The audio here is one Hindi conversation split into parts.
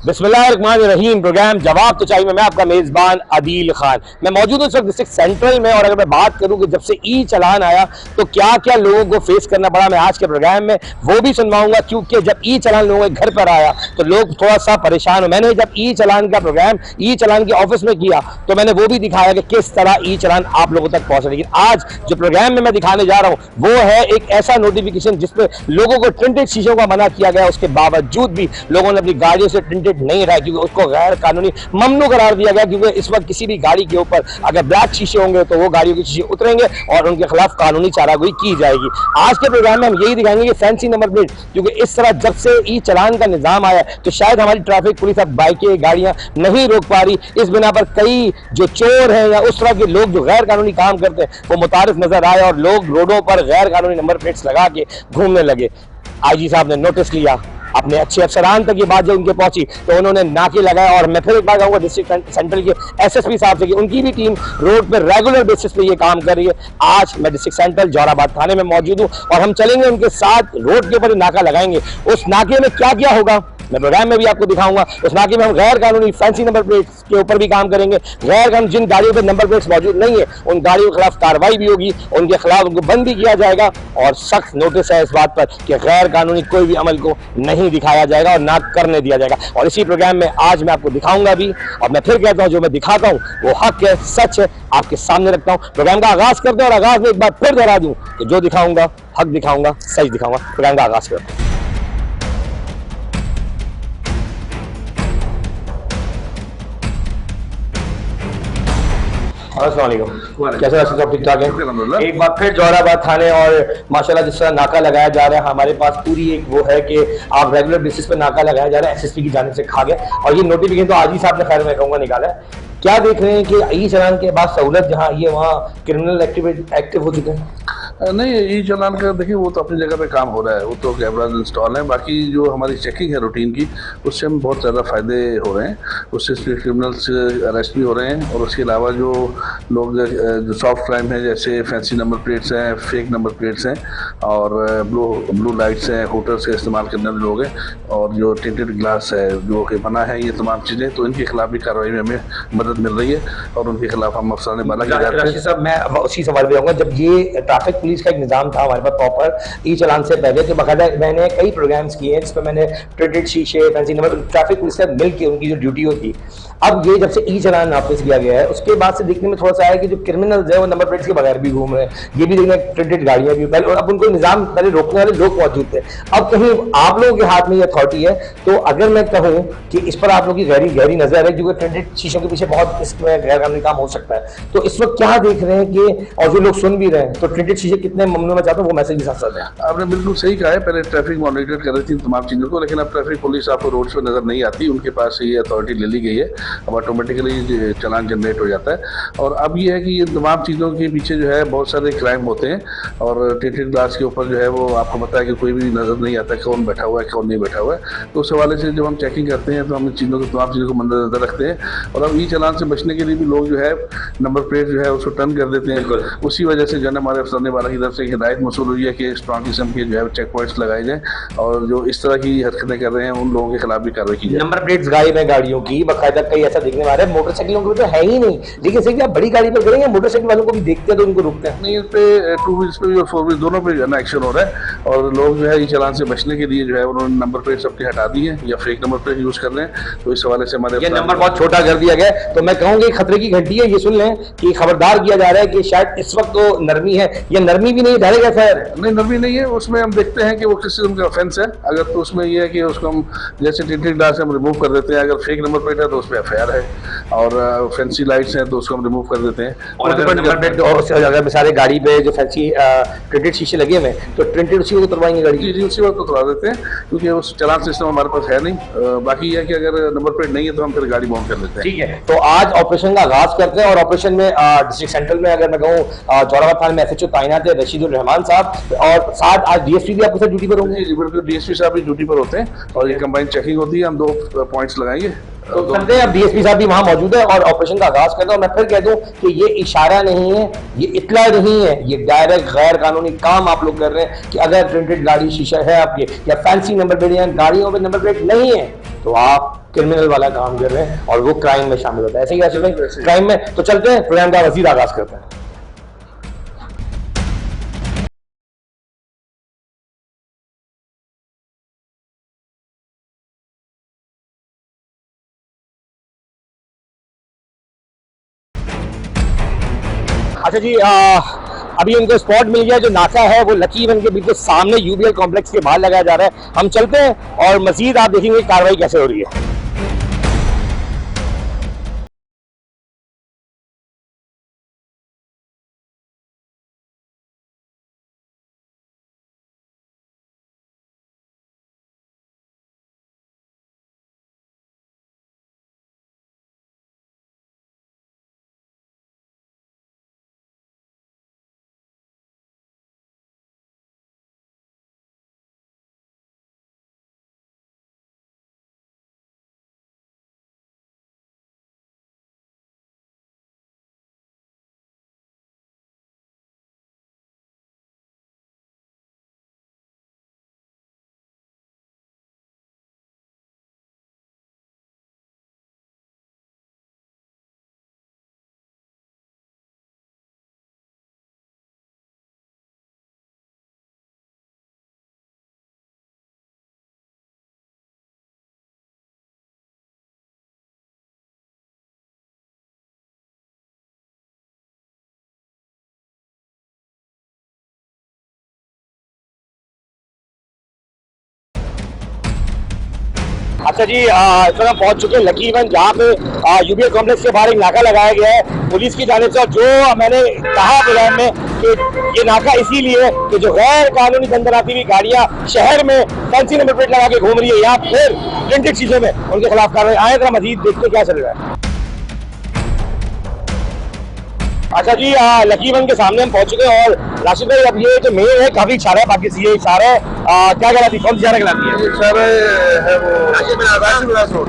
बिस्मिल्लाहिर्रहमानिर्रहीम। प्रोग्राम जवाब तो चाहिए मैं आपका मेज़बान आदिल खान। मैं मौजूद हूँ इस वक्त डिस्ट्रिक्ट सेंट्रल में, और अगर मैं बात करूँ कि जब से ई चलान आया तो क्या क्या लोगों को फेस करना पड़ा, मैं आज के प्रोग्राम में वो भी सुनवाऊंगा। क्योंकि जब ई चलान लोगों के घर पर आया तो लोग थोड़ा सा परेशान हो। मैंने जब ई चलान का प्रोग्राम ई चलान के ऑफिस में किया तो मैंने वो भी दिखाया कि किस तरह ई चलान आप लोगों तक पहुंचा। लेकिन आज जो प्रोग्राम में मैं दिखाने जा रहा हूँ वो है एक ऐसा नोटिफिकेशन जिसपे लोगों को टिंटेड शीशों का मना किया गया, उसके बावजूद भी लोगों ने अपनी गाड़ियों से टिंटेड नहीं रहा, क्योंकि उसको गैर कानूनी ममनू करार दिया गया। क्योंकि इस वक्त किसी भी गाड़ी के ऊपर अगर ब्लैक शीशे होंगे तो वो गाड़ियों के शीशे उतरेंगे और उनके खिलाफ कानूनी चारागोई की जाएगी। आज के प्रोग्राम में हम यही दिखाएंगे कि फैंसी नंबर प्लेट, क्योंकि इस तरह जब से ई चलान का निजाम आया तो शायद हमारी ट्रैफिक पुलिस अब बाइकें गाड़ियां नहीं रोक पा रही। इस बिना पर कई जो चोर हैं या उस तरह के लोग जो गैर कानूनी काम करते हैं वो मुतारिफ नजर आए और लोग रोडों पर गैर कानूनी नंबर प्लेट्स लगा के घूमने लगे। आईजी साहब ने नोटिस लिया, अपने अच्छे अफसरान तक ये बात जब उनके पहुंची तो उन्होंने नाके लगाए। और मैं फिर एक बार कहूँगा डिस्ट्रिक्ट सेंट्रल के एसएसपी साहब से कि उनकी भी टीम रोड पर रेगुलर बेसिस पे ये काम कर रही है। आज मैं डिस्ट्रिक्ट सेंट्रल जोराबाद थाने में मौजूद हूँ और हम चलेंगे उनके साथ, रोड के ऊपर नाका लगाएंगे। उस नाके में क्या क्या होगा मैं प्रोग्राम में भी आपको दिखाऊंगा। उस नाके में हम गैर कानूनी फैंसी नंबर प्लेट्स के ऊपर भी काम करेंगे। गैर कानूनी जिन गाड़ियों पर नंबर प्लेट्स मौजूद नहीं है उन गाड़ियों के खिलाफ कार्रवाई भी होगी, उनके खिलाफ उनको बंद भी किया जाएगा और सख्त नोटिस है इस बात पर कि गैर कानूनी कोई भी अमल को नहीं दिखाया जाएगा और ना करने दिया जाएगा। और इसी प्रोग्राम में आज मैं आपको दिखाऊंगा भी, और मैं फिर कहता हूँ जो मैं दिखाता हूँ वो हक है, सच है, आपके सामने रखता हूँ। प्रोग्राम का आगाज करते हैं और आगाज में एक बार फिर दोहरा दूं कि जो दिखाऊंगा हक दिखाऊंगा, सच दिखाऊंगा। प्रोग्राम का आगाज करते हैं। कैसे सब ठीक ठाक है? एक बार फिर जोराबाद थाने और माशाल्लाह जिस तरह नाका लगाया जा रहा है, हमारे पास पूरी एक वो है कि आप रेगुलर बेसिस पे नाका लगाया जा रहा है, एसएसपी की जानिब से कहा गया। और ये नोटिफिकेशन तो आज ही साहब ने खैर मैं कहूँगा निकाला है। क्या देख रहे हैं कि ई चलान के बाद सहूलत जहाँ आई है वहाँ क्रिमिनल एक्टिव हो चुके हैं? नहीं, ई चलान का देखिए वो तो अपनी जगह पे काम हो रहा है, वो तो कैमराज इंस्टॉल है। बाकी जो हमारी चेकिंग है रूटीन की, उससे हम बहुत ज़्यादा फ़ायदे हो रहे हैं, उससे क्रिमिनल्स अरेस्ट भी हो रहे हैं। और उसके अलावा जो लोग जो सॉफ्ट क्राइम है जैसे फैंसी नंबर प्लेट्स हैं, फेक नंबर प्लेट्स हैं और ब्लू लाइट्स हैं, होटल्स का इस्तेमाल करने वाले लोग हैं, और जो टिंटेड ग्लास है जो कि बना है, ये तमाम चीज़ें, तो इनके खिलाफ भी कार्रवाई में हमें मदद मिल रही है और उनके खिलाफ हम अफसरान बाला की जाते हैं। साहब मैं उसी सवाल पे आऊँगा, जब ये ट्रैफिक पुलिस का एक निजाम था हमारे पास प्रॉपर ई चलान से पहले, तो बाकायदा मैंने कई प्रोग्राम्स किए हैं जिसमें मैंने टिंटेड शीशे, फैंसी नंबर, ट्रैफिक पुलिस से मिल के उनकी जो ड्यूटी होती। अब ये जब से ई चलान नाफिज किया गया है उसके बाद से देखने में थोड़ा सा है कि जो क्रिमिनल्स है वो नंबर प्लेट्स के बगैर भी घूम रहे हैं। ये भी देखने टिंटेड गाड़ियां भी पहले, और अब उनको निजाम पहले रोकने वाले लोग मौजूद थे, अब कहीं आप लोगों के हाथ में ये अथॉरिटी है। तो अगर मैं कहूँ कि इस पर आप लोगों की गहरी नजर है, क्योंकि टिंटेड शीशों के पीछे बहुत इसमें गैर कानूनी काम हो सकता है, तो इस वक्त क्या देख रहे हैं कि, और जो लोग सुन भी रहे हैं, तो टिंटेड शीशे कितने ममनू में चाहता हूँ वो मैसेज भी साथ साथ है। आपने बिल्कुल सही कहा है, पहले ट्रैफिक मॉनिटर कर रही थी तमाम चीज़ों को, लेकिन अब ट्रैफिक पुलिस आपको रोड्स पर नजर नहीं आती, उनके पास से ये अथॉरिटी ले ली गई है, अब ऑटोमेटिकली चलान जनरेट हो जाता है। और अब ये है कि ये तमाम चीज़ों के पीछे जो है बहुत सारे क्राइम होते हैं, और टिंटेड ग्लास के ऊपर जो है वो आपको पता है कि कोई भी नजर नहीं आता कौन बैठा हुआ है कौन नहीं बैठा हुआ है। तो उस हवाले से जब हम चेकिंग करते हैं तो हम इन चीज़ों को, तमाम चीज़ों को मद्देनजर रखते हैं। और अब ई चलान से बचने के लिए भी लोग जो है नंबर प्लेट जो है उसको टर्न कर देते हैं। उसी वजह से जो है हमारे अफसर वाला की तरफ से हिदायत मसूल हुई है कि स्ट्रॉन्ग किस्म के जो है चेक पॉइंट्स लगाए जाएँ और जो इस तरह की हरकतें कर रहे हैं उन लोगों के खिलाफ भी कार्रवाई की जाए। नंबर प्लेट्स गायब है गाड़ियों की, बाकायदा कई ऐसा देखने वाला है, मोटरसाइकिलों को तो है ही नहीं, लेकिन सही आप बड़ी गाड़ी पर करेंगे, मोटरसाइकिल वालों को भी देखते हैं तो उनको रुकते हैं। नहीं, इस पे टू व्हील्स पे भी और फोर व्हील्स दोनों पे जो है एक्शन हो रहा है, और लोग जो है ई चलान से बचने के लिए जो है उन्होंने नंबर प्लेट सबकी हटा दी है या फेक नंबर प्लेट यूज कर रहे हैं। तो इस हवाले से हमारे ये नंबर बहुत छोटा कर दिया गया, तो मैं कहूँगी खतरे की घंटी है। ये सुन लें कि खबरदार किया जा रहा है कि शायद इस वक्त तो नरमी है, ये नरमी भी नहीं डालेगा खैर। नहीं, नरमी नहीं है, उसमें हम देखते हैं कि वो किस किस्म का ऑफेंस है। अगर तो उसमें ये है कि उसको हम जैसे टिंटेड ग्लास हम रिमूव कर देते हैं, अगर फेक नंबर प्लेट है तो उस पर एफआईआर है, और फैंसी लाइट्स हैं तो उसको हम रिमूव कर देते हैं। और अगर मिसाल गाड़ी पे जो फैंसी टिंटेड शीशे लगे हुए हैं तो टिंटेड उसी वक्त उतरवाएंगे गाड़ी? जी, उसी वक्त उतरवा देते हैं, क्योंकि उस चलान सिस्टम हमारे पास है नहीं। बाकी ये है कि अगर नंबर प्लेट नहीं है तो हम फिर गाड़ी बाउंड कर देते हैं। ठीक है, तो आज ऑपरेशन का आगाज करते हैं। और ऑपरेशन में डिस्ट्रिक्ट सेंट्रल में अगर मैं कहूँ जोराबाद थाने में एसएचओ तैनात है रशीदुर रहमान साहब, और साथ आज डीएसपी भी आपके साथ ड्यूटी पर होंगे? जी बिल्कुल, डीएसपी साहब भी ड्यूटी पर होते हैं और ये कंबाइंड चेकिंग होती है। हम 2 पॉइंट्स लगाएंगे, तो चलते हैं, अब डीएसपी साहब भी वहां मौजूद है और ऑपरेशन का आगाज करते हैं। और मैं फिर कह दूं कि ये इशारा नहीं है, ये इतला नहीं है, ये डायरेक्ट गैर कानूनी काम आप लोग कर रहे हैं कि अगर प्रिंटेड गाड़ी शीशा है आपके या फैंसी नंबर प्लेट या गाड़ियों पे नंबर प्लेट नहीं है तो आप क्रिमिनल वाला काम कर रहे हैं और वो क्राइम में शामिल होता है। ऐसे ही चल रहे हैं क्राइम में। तो चलते हैं, प्रोग्राम का मजीद आगाज करते हैं। अच्छा जी, अभी उनको स्पॉट मिल गया। जो नाका है वो लकी वन के बिल्कुल सामने यूबीएल कॉम्प्लेक्स के बाहर लगाया जा रहा है। हम चलते हैं और मजीद आप देखेंगे कार्रवाई कैसे हो रही है। अच्छा जी, इस वक्त हम पहुंच चुके हैं लकी वन, जहाँ पे यूबीएल कॉम्प्लेक्स के बाहर एक नाका लगाया गया है पुलिस की जानिब से। और जो मैंने कहा प्रोग्राम में कि ये नाका इसीलिए है कि जो गैर कानूनी दंदराती हुई गाड़ियां शहर में फैंसी नंबर प्लेट लगा के घूम रही है या फिर प्रिंटेड चीजों में, उनके खिलाफ कार्रवाई। आए जरा मजीद देखते क्या चल रहा है। अच्छा जी, लकी वन के सामने हम पहुंच चुके हैं और राशिद भाई, अब ये जो मेयर है काफी इशारा है, बाकी ये इशारा है क्या कहलाती है, कौन सी इशारा कहलाती है? इशारा है वो राशिद विलास रोड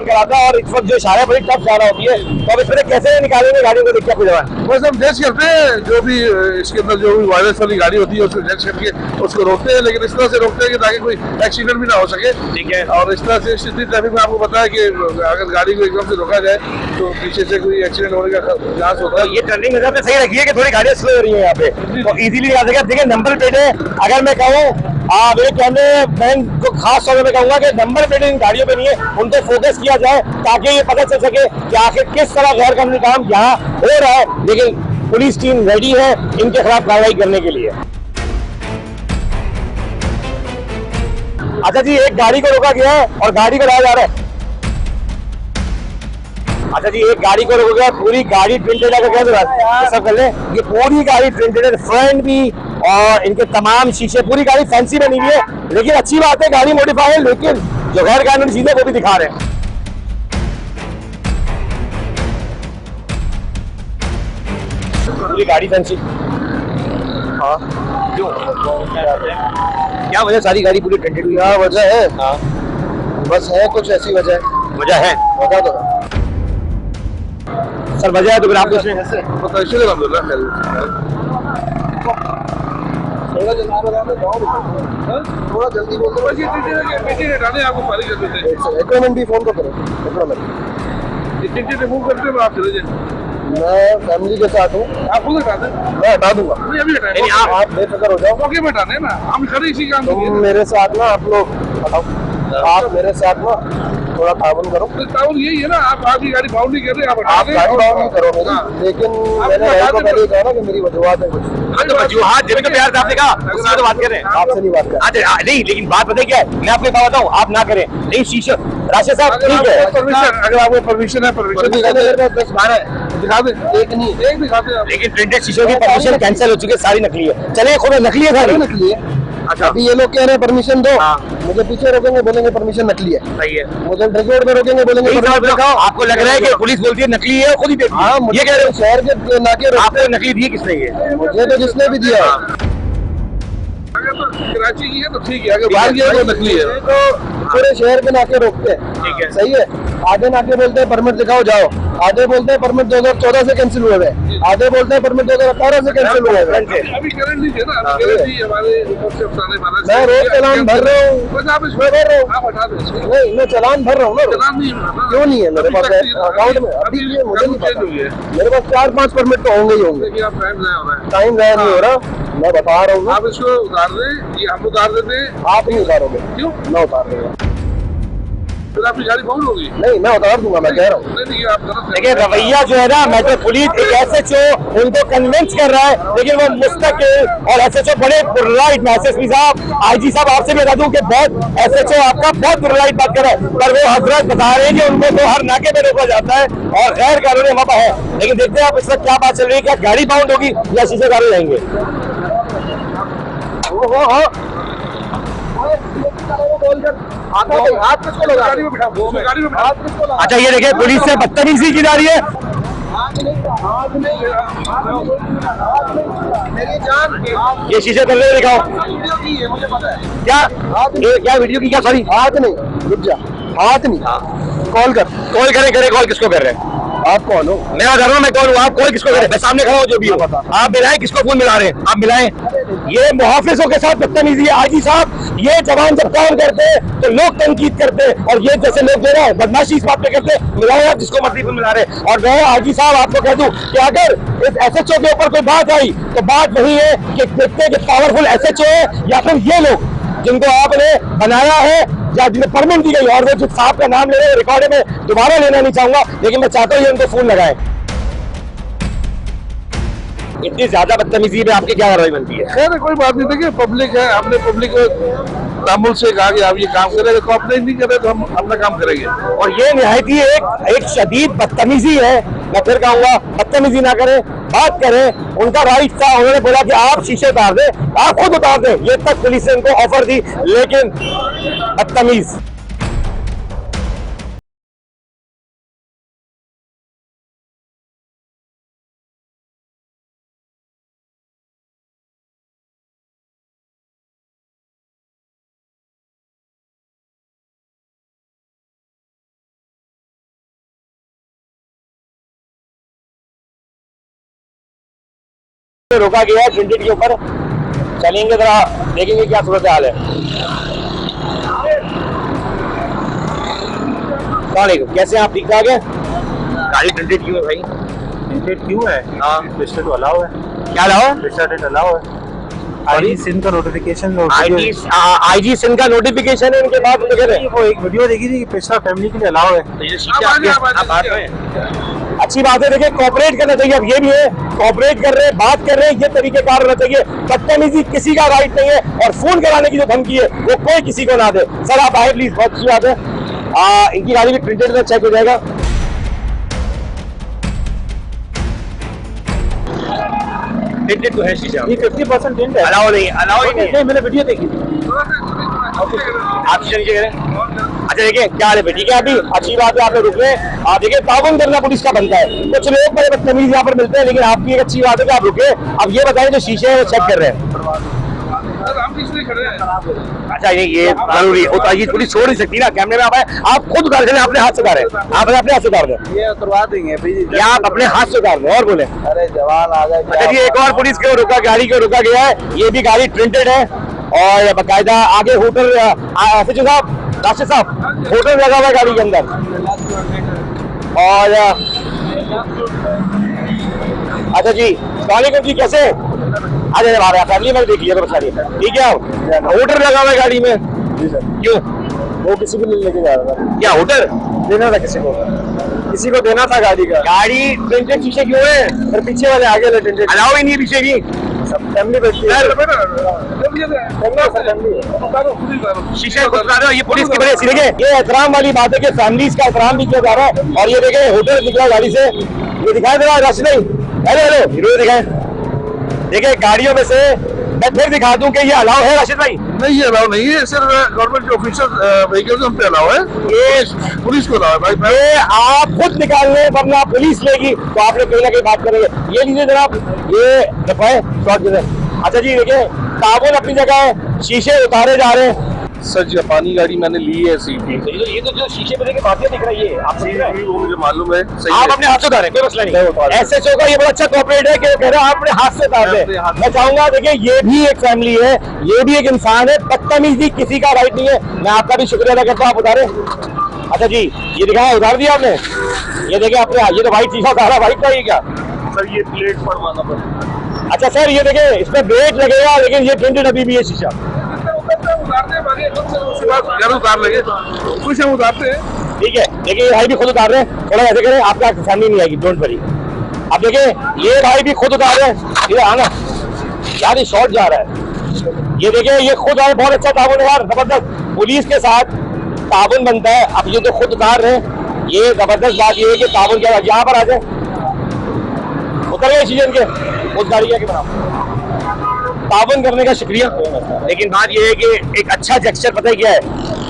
कहलाता है। और इस वक्त जो इशारा बड़ी टफ इशारा होती है, तो अब इसमें कैसे निकालेंगे गाड़ियों को? देखिए आपको जवान बस हम टेस्ट करते हैं, जो भी इसके अंदर जो भी वायरस वाली गाड़ी होती है उसको टेस्ट करके उसको रोकते हैं, लेकिन इस तरह से रोकते हैं कि ताकि कोई एक्सीडेंट भी ना हो सके। ठीक है। और इस तरह से स्थिति ट्रैफिक में आपको पता है कि अगर गाड़ी को एकदम से रोका जाए तो पीछे से कोई एक्सीडेंट होने का चांस होता है। ये टर्निंग नजर पे सही रखिए कि थोड़ी गाड़ियां स्लो हो रही है यहाँ पे, तो इजीली आ सके। देखिए नंबर प्लेट है, अगर मैं कहूँ मेरे कैमरे मैन को खास तौर पे कहूंगा कि नंबर प्लेट इन गाड़ियों पे नहीं है, उन पे फोकस किया जाए ताकि ये पता चल सके कि आखिर किस तरह गैर कानूनी काम यहाँ हो रहा है। लेकिन पुलिस टीम रेडी है इनके खिलाफ कार्रवाई करने के लिए। अच्छा जी, एक गाड़ी को रोका गया है और गाड़ी को लाया जा रहा है। अच्छा जी, एक गाड़ी को रोका गया, पूरी गाड़ी प्रिंटेड है, सब कर ले। ये पूरी गाड़ी प्रिंटेड है, फ्रंट भी और इनके तमाम शीशे, पूरी गाड़ी फैंसी बनी हुई है। लेकिन अच्छी बात है गाड़ी मॉडिफाई है, लेकिन जो गैर कानूनी चीजें वो भी दिखा रहे हैं। पूरी गाड़ी फैंसी। हाँ क्यों, क्या वजह? सारी गाड़ी पूरी प्रिंटेड हुई है। वजह है? हाँ बस है, कुछ ऐसी वजह है। वजह है, बता दो सर। वजह है तो फिर आप इसमें थोड़ा जल्दी बोलते भी फोन को करो, रिमूव करते हो आप चले जाए। मैं फैमिली के साथ हूँ, आप खुद हटा दें, मैं हटा दूंगा। अभी हटाए, आप बेफिक्र हो जाओ, मौके में हटाने ना, हम खड़े इसी काम तुम मेरे साथ ना, आप लोग हटाओ, आप मेरे साथ ना थोड़ा ताउन करो। ताउन यही है ना, आप आपकी गाड़ी बाउंड नहीं कर रहे, आप गाड़ी बाउंड नहीं करो मेरी, लेकिन मैंने आपको पहले कहा ना कि मेरी वजूहत है कुछ। तो वजूहत जब तो प्यार से आपने कहा, उसकी तो बात कर रहे हैं, आपसे नहीं बात कर। अच्छा नहीं, लेकिन बात पता क्या है, मैं आपको बताता हूँ, आप ना करें। नहीं शीशा राशिद साहब ठीक है, परमिशन, अगर आपको परमिशन है, परमिशन 10-12 दिखा दे, एक नहीं, एक दिखाते हैं। लेकिन प्रिंटेड शीशों की परमिशन कैंसिल हो चुकी है, सारी नकली है। चले खुद नकली है, सारी नकली है। अच्छा, अभी ये लोग कह रहे हैं परमिशन दो, मुझे पीछे रोकेंगे बोलेंगे परमिशन नकली है। सही है। मुझे ड्रग रोड में रोकेंगे बोलेंगे आपको लग रहा है कि पुलिस बोलती है नकली है, खुद ही देती है। हाँ, ये कह रहे हो शहर के नाके आपको नकली दी किसने? ये मुझे तो जिसने भी दिया। अगर तो कराची की है तो ठीक है, अगर बाहर की है तो नकली है। तो पूरे शहर में नाके रोकते हैं, ठीक है, सही है। आधे नाके बोलते हैं परमिट दिखाओ जाओ, आधे बोलते हैं परमिट 2014 से कैंसिल हुए हैं, आधे बोलते हैं परमिट 2018 से कैंसिल हुए हैं। अभी करंट नहीं है ना, अभी करंट ही हमारे ऊपर से अफसाने वाला। मैं रोज चालान भर रहा हूँ, बस आप इसमें भर रहा हूँ। आप हटा दो इसको। नहीं, मैं चालान भर रहा हूँ ना रोज। चालान नहीं भरना। क्यों नहीं है मेरे पास अकाउंट में? अभी ये मुझे नहीं पता, मेरे पास 4-5 परमिट तो होंगे ही होंगे। देखिए आप टाइम ज़ाया हो रहा है। टाइम ज़ाया नहीं हो रहा, मैं बता रहा हूँ। आप इसको उतार दें, ये हम उतार देते हैं। आप नहीं उतारोगे? क्यों? मैं उतार दूंगा। फिर आपकी गाड़ी बाउंड होगी। नहीं, मैं उतार दूंगा, मैं कह रहा हूँ। नहीं, आप गलत है। देखिए रवैया जो है ना, मेट्रो पुलिस एक एसएचओ उनको कन्विंस कर रहा है, लेकिन वो मुस्तकिल और एसएचओ बड़े पुरलाइट में, एसएसपी साहब, आईजी साहब, आपसे भी बता दूं कि बहुत एसएचओ आपका बहुत पुरलाइट बात कर रहा है, पर वो हजरत बता रहे हैं कि उनको तो हर नाके पे रोका जाता है और गैर कानूनी वहाँ है। लेकिन देखते हैं आप इस वक्त क्या बात चल रही है, क्या गाड़ी बाउंड होगी या शीशे गाड़ी रहेंगे। हाथ किसको लगा? गाड़ी में बिठा, गाड़ी में बिठा। हाथ किसको लगा? अच्छा ये देखिए पुलिस से बदतमीजी की जा रही है। मेरी जान, ये शीशे कर ले दिखाओ वीडियो की है, मुझे पता है। क्या ये क्या वीडियो की क्या, सॉरी हाथ नहीं, रुक जा, हाथ नहीं। कॉल कर। कॉल करें कॉल किसको कर रहे हैं? आप कौन हो? मैं बता रहा हूँ, मैं कौन हूँ, आप कॉल किसको कर रहे हैं? मैं सामने खड़ा हूँ, जो भी हो आप मिलाएं, किसको फोन मिला रहे हैं आप मिलाएं। ये मुहाफिजों के साथ बदतमीजी है आईजी साहब। ये जवान जब काम करते हैं तो लोग तनकीद करते हैं, और ये जैसे लोग दे रहे हैं बदमाशी इस बात पे करते हैं, मिलाए आप जिसको मर्जी पे मिला रहे हैं। और मैं आईजी साहब आपको कह दूं कि अगर इस एसएचओ के ऊपर कोई बात आई तो बात वही है कि देखते हैं कि पावरफुल एसएचओ है या फिर ये लोग जिनको आपने बनाया है या जिन्हें परमिट दी गई। और वो जो साहब का नाम ले रहे हैं रिकॉर्ड में दोबारा लेना नहीं चाहूंगा, लेकिन मैं चाहता हूँ ये उनको फोन लगाए। इतनी ज्यादा बदतमीजी में आपकी क्या कार्रवाई बनती है? खैर कोई बात नहीं, देखिए पब्लिक है, हमने पब्लिक को तामुल से कहा कि आप ये काम करें, कोऑपरेट नहीं करें तो हम अपना काम करेंगे। और ये निहायत ही एक शदीद बदतमीजी है। मैं फिर कहूंगा बदतमीजी ना करें, बात करें, उनका राइट था। उन्होंने बोला कि आप शीशे उतार दें, आप खुद उतार दें, ये तक पुलिस ने उनको ऑफर दी, लेकिन बदतमीज। रोका गया है प्रिंटेड के ऊपर, चलेंगे जरा देखेंगे क्या सूरत हाल है। वालेकुम, कैसे हैं आप? ठीक ठाक है? गाड़ी प्रिंटेड क्यों है भाई? प्रिंटेड क्यों है? हाँ, रजिस्टर तो अलाउ है। क्या लाओ? रजिस्टर अलाउ है। आईजी सिंध का नोटिफिकेशन, आईजी सिंध का नोटिफिकेशन है, इनके बाद वो एक वीडियो देखी थी कि पिछला फैमिली के लिए अलाउ है। अच्छी बात है। देखिए कोऑपरेट करना चाहिए, अब ये भी है कोऑपरेट कर रहे हैं, बात कर रहे हैं, ये तरीकेकार होना चाहिए। बदतमीजी किसी का राइट नहीं है, और फोन कराने की जो धमकी है वो कोई किसी को ना दे। सर आप आए प्लीज, बहुत अच्छी बात है। इनकी गाड़ी भी प्रिंटेड में चेक हो जाएगा। प्रिंटेड तो है शीशा, ये 50% टिंट है। अलाउ नहीं, मैंने वीडियो देखी थी। आप नीचे करें। अच्छा देखिए क्या हाल है, ठीक है अभी अच्छी बात है, आप लोग रुक रहे हैं। आप देखिए ताउन करना पुलिस का बनता है। कुछ लोग बड़े बदतमीज यहाँ पर मिलते हैं, लेकिन आपकी एक अच्छी बात है कि आप रुके। अब ये बताएं जो शीशे हैं वो चेक कर रहे हैं। अच्छा ये जरूरी है, ये पुलिस छोड़ नहीं सकती ना, कैमरे में आप आए, आप खुद उतार दें, अपने हाथ से उतारे, आप अपने हाथ से उतार दें, ये उतरवा देंगे या आप अपने हाथ से उतार दें। और बोले अरे जवान आ गए। अच्छा ये एक और पुलिस को रुका, गाड़ी को रुका गया है, ये भी गाड़ी प्रिंटेड है और बाकायदा आगे होटल एसएचओ साहब, राशिद साहब, होटल लगा हुआ है गाड़ी के अंदर। और अच्छा जी वालेकुम जी, कैसे? अच्छा हमारे फैमिली में देखिए तो सारी ठीक है। होटल लगा हुआ है गाड़ी में? जी सर। क्यों? वो किसी को नहीं लेके जा रहा था। क्या होटल देना था किसी को देना था गाड़ी का। गाड़ी प्रिंटेड शीशे क्यों है? फिर पीछे वाले आगे ले प्रिंटेड अलाउ ही नहीं है पीछे की। सब फैमिली बैठी है। शीशे को उतार दो, ये पुलिस की वजह से। देखिए ये एहतराम वाली बात है कि फैमिलीज का एहतराम भी किया जा रहा है। और ये देखे होटल निकला गाड़ी से, ये दिखाई दे रहा है राशि नहीं, हेलो हीरो दिखाए। देखिए गाड़ियों में से मैं फिर दिखा दूं कि ये अलाउ है राशिद भाई? नहीं ये अलाउ नहीं है, सिर्फ गवर्नमेंट के ऑफिशियल व्हीकल्स हम पे अलाउ है, ये पुलिस को अलाउ है भाई। ये आप खुद निकाल लें वरना पुलिस लेगी, तो आप लोग कहीं ना कहीं बात करेंगे। ये लीजिए जनाब, ये दफाए शॉर्ट दे। अच्छा जी देखिए ताबून अपनी जगह है, शीशे उतारे जा रहे हैं। सर जापानी गाड़ी मैंने ली है सीपी। ये तो जो शीशे पे देखे बातें दिख रही है, आप समझ रहे हैं? वो मुझे मालूम है। आप अपने हाथ से उतारे, कोई मसला नहीं। एसएचओ का ये बड़ा अच्छा कॉर्पोरेट है कि कह रहे हैं आप अपने हाथ से उतार दें। मैं चाहूंगा देखिए ये भी एक फैमिली है, ये भी एक इंसान है, बदतमीजी किसी का राइट नहीं है। मैं आपका भी शुक्रिया अदा करता हूँ, आप उतारे। अच्छा जी, ये दिखाया, उतार दिया आपने। ये देखे अपने, ये तो व्हाइट शीशा उतारा, व्हाइट का ही क्या सर ये प्लेट पड़वाना पड़ेगा। अच्छा सर, ये देखे इसमें ब्रेक लगेगा, लेकिन ये प्रिंटेड अभी भी है शीशा। उतार लेंगे, कुछ हम उतारते हैं। ठीक है, देखिए ये भाई भी खुद उतार रहे हैं, थोड़ा ऐसे करें, आपका फैमिली नहीं आएगी, डोंट वरी। अब देखिए ये भाई भी खुद उतार रहे हैं, ये आना यार, ये शॉर्ट जा रहा है। ये देखिए ये खुद आए, बहुत अच्छा ताबन यार, जबरदस्त। पुलिस के साथ ताबन बनता है। अब ये तो खुद उतार रहे हैं, ये जबरदस्त बात ये है कि ताबन क्या, यहाँ पर आ जाए, उतर गए सीजन के उस गाड़ी के बना ताबन करने का शुक्रिया। लेकिन बात यह है कि एक अच्छा जेस्चर पता है क्या है,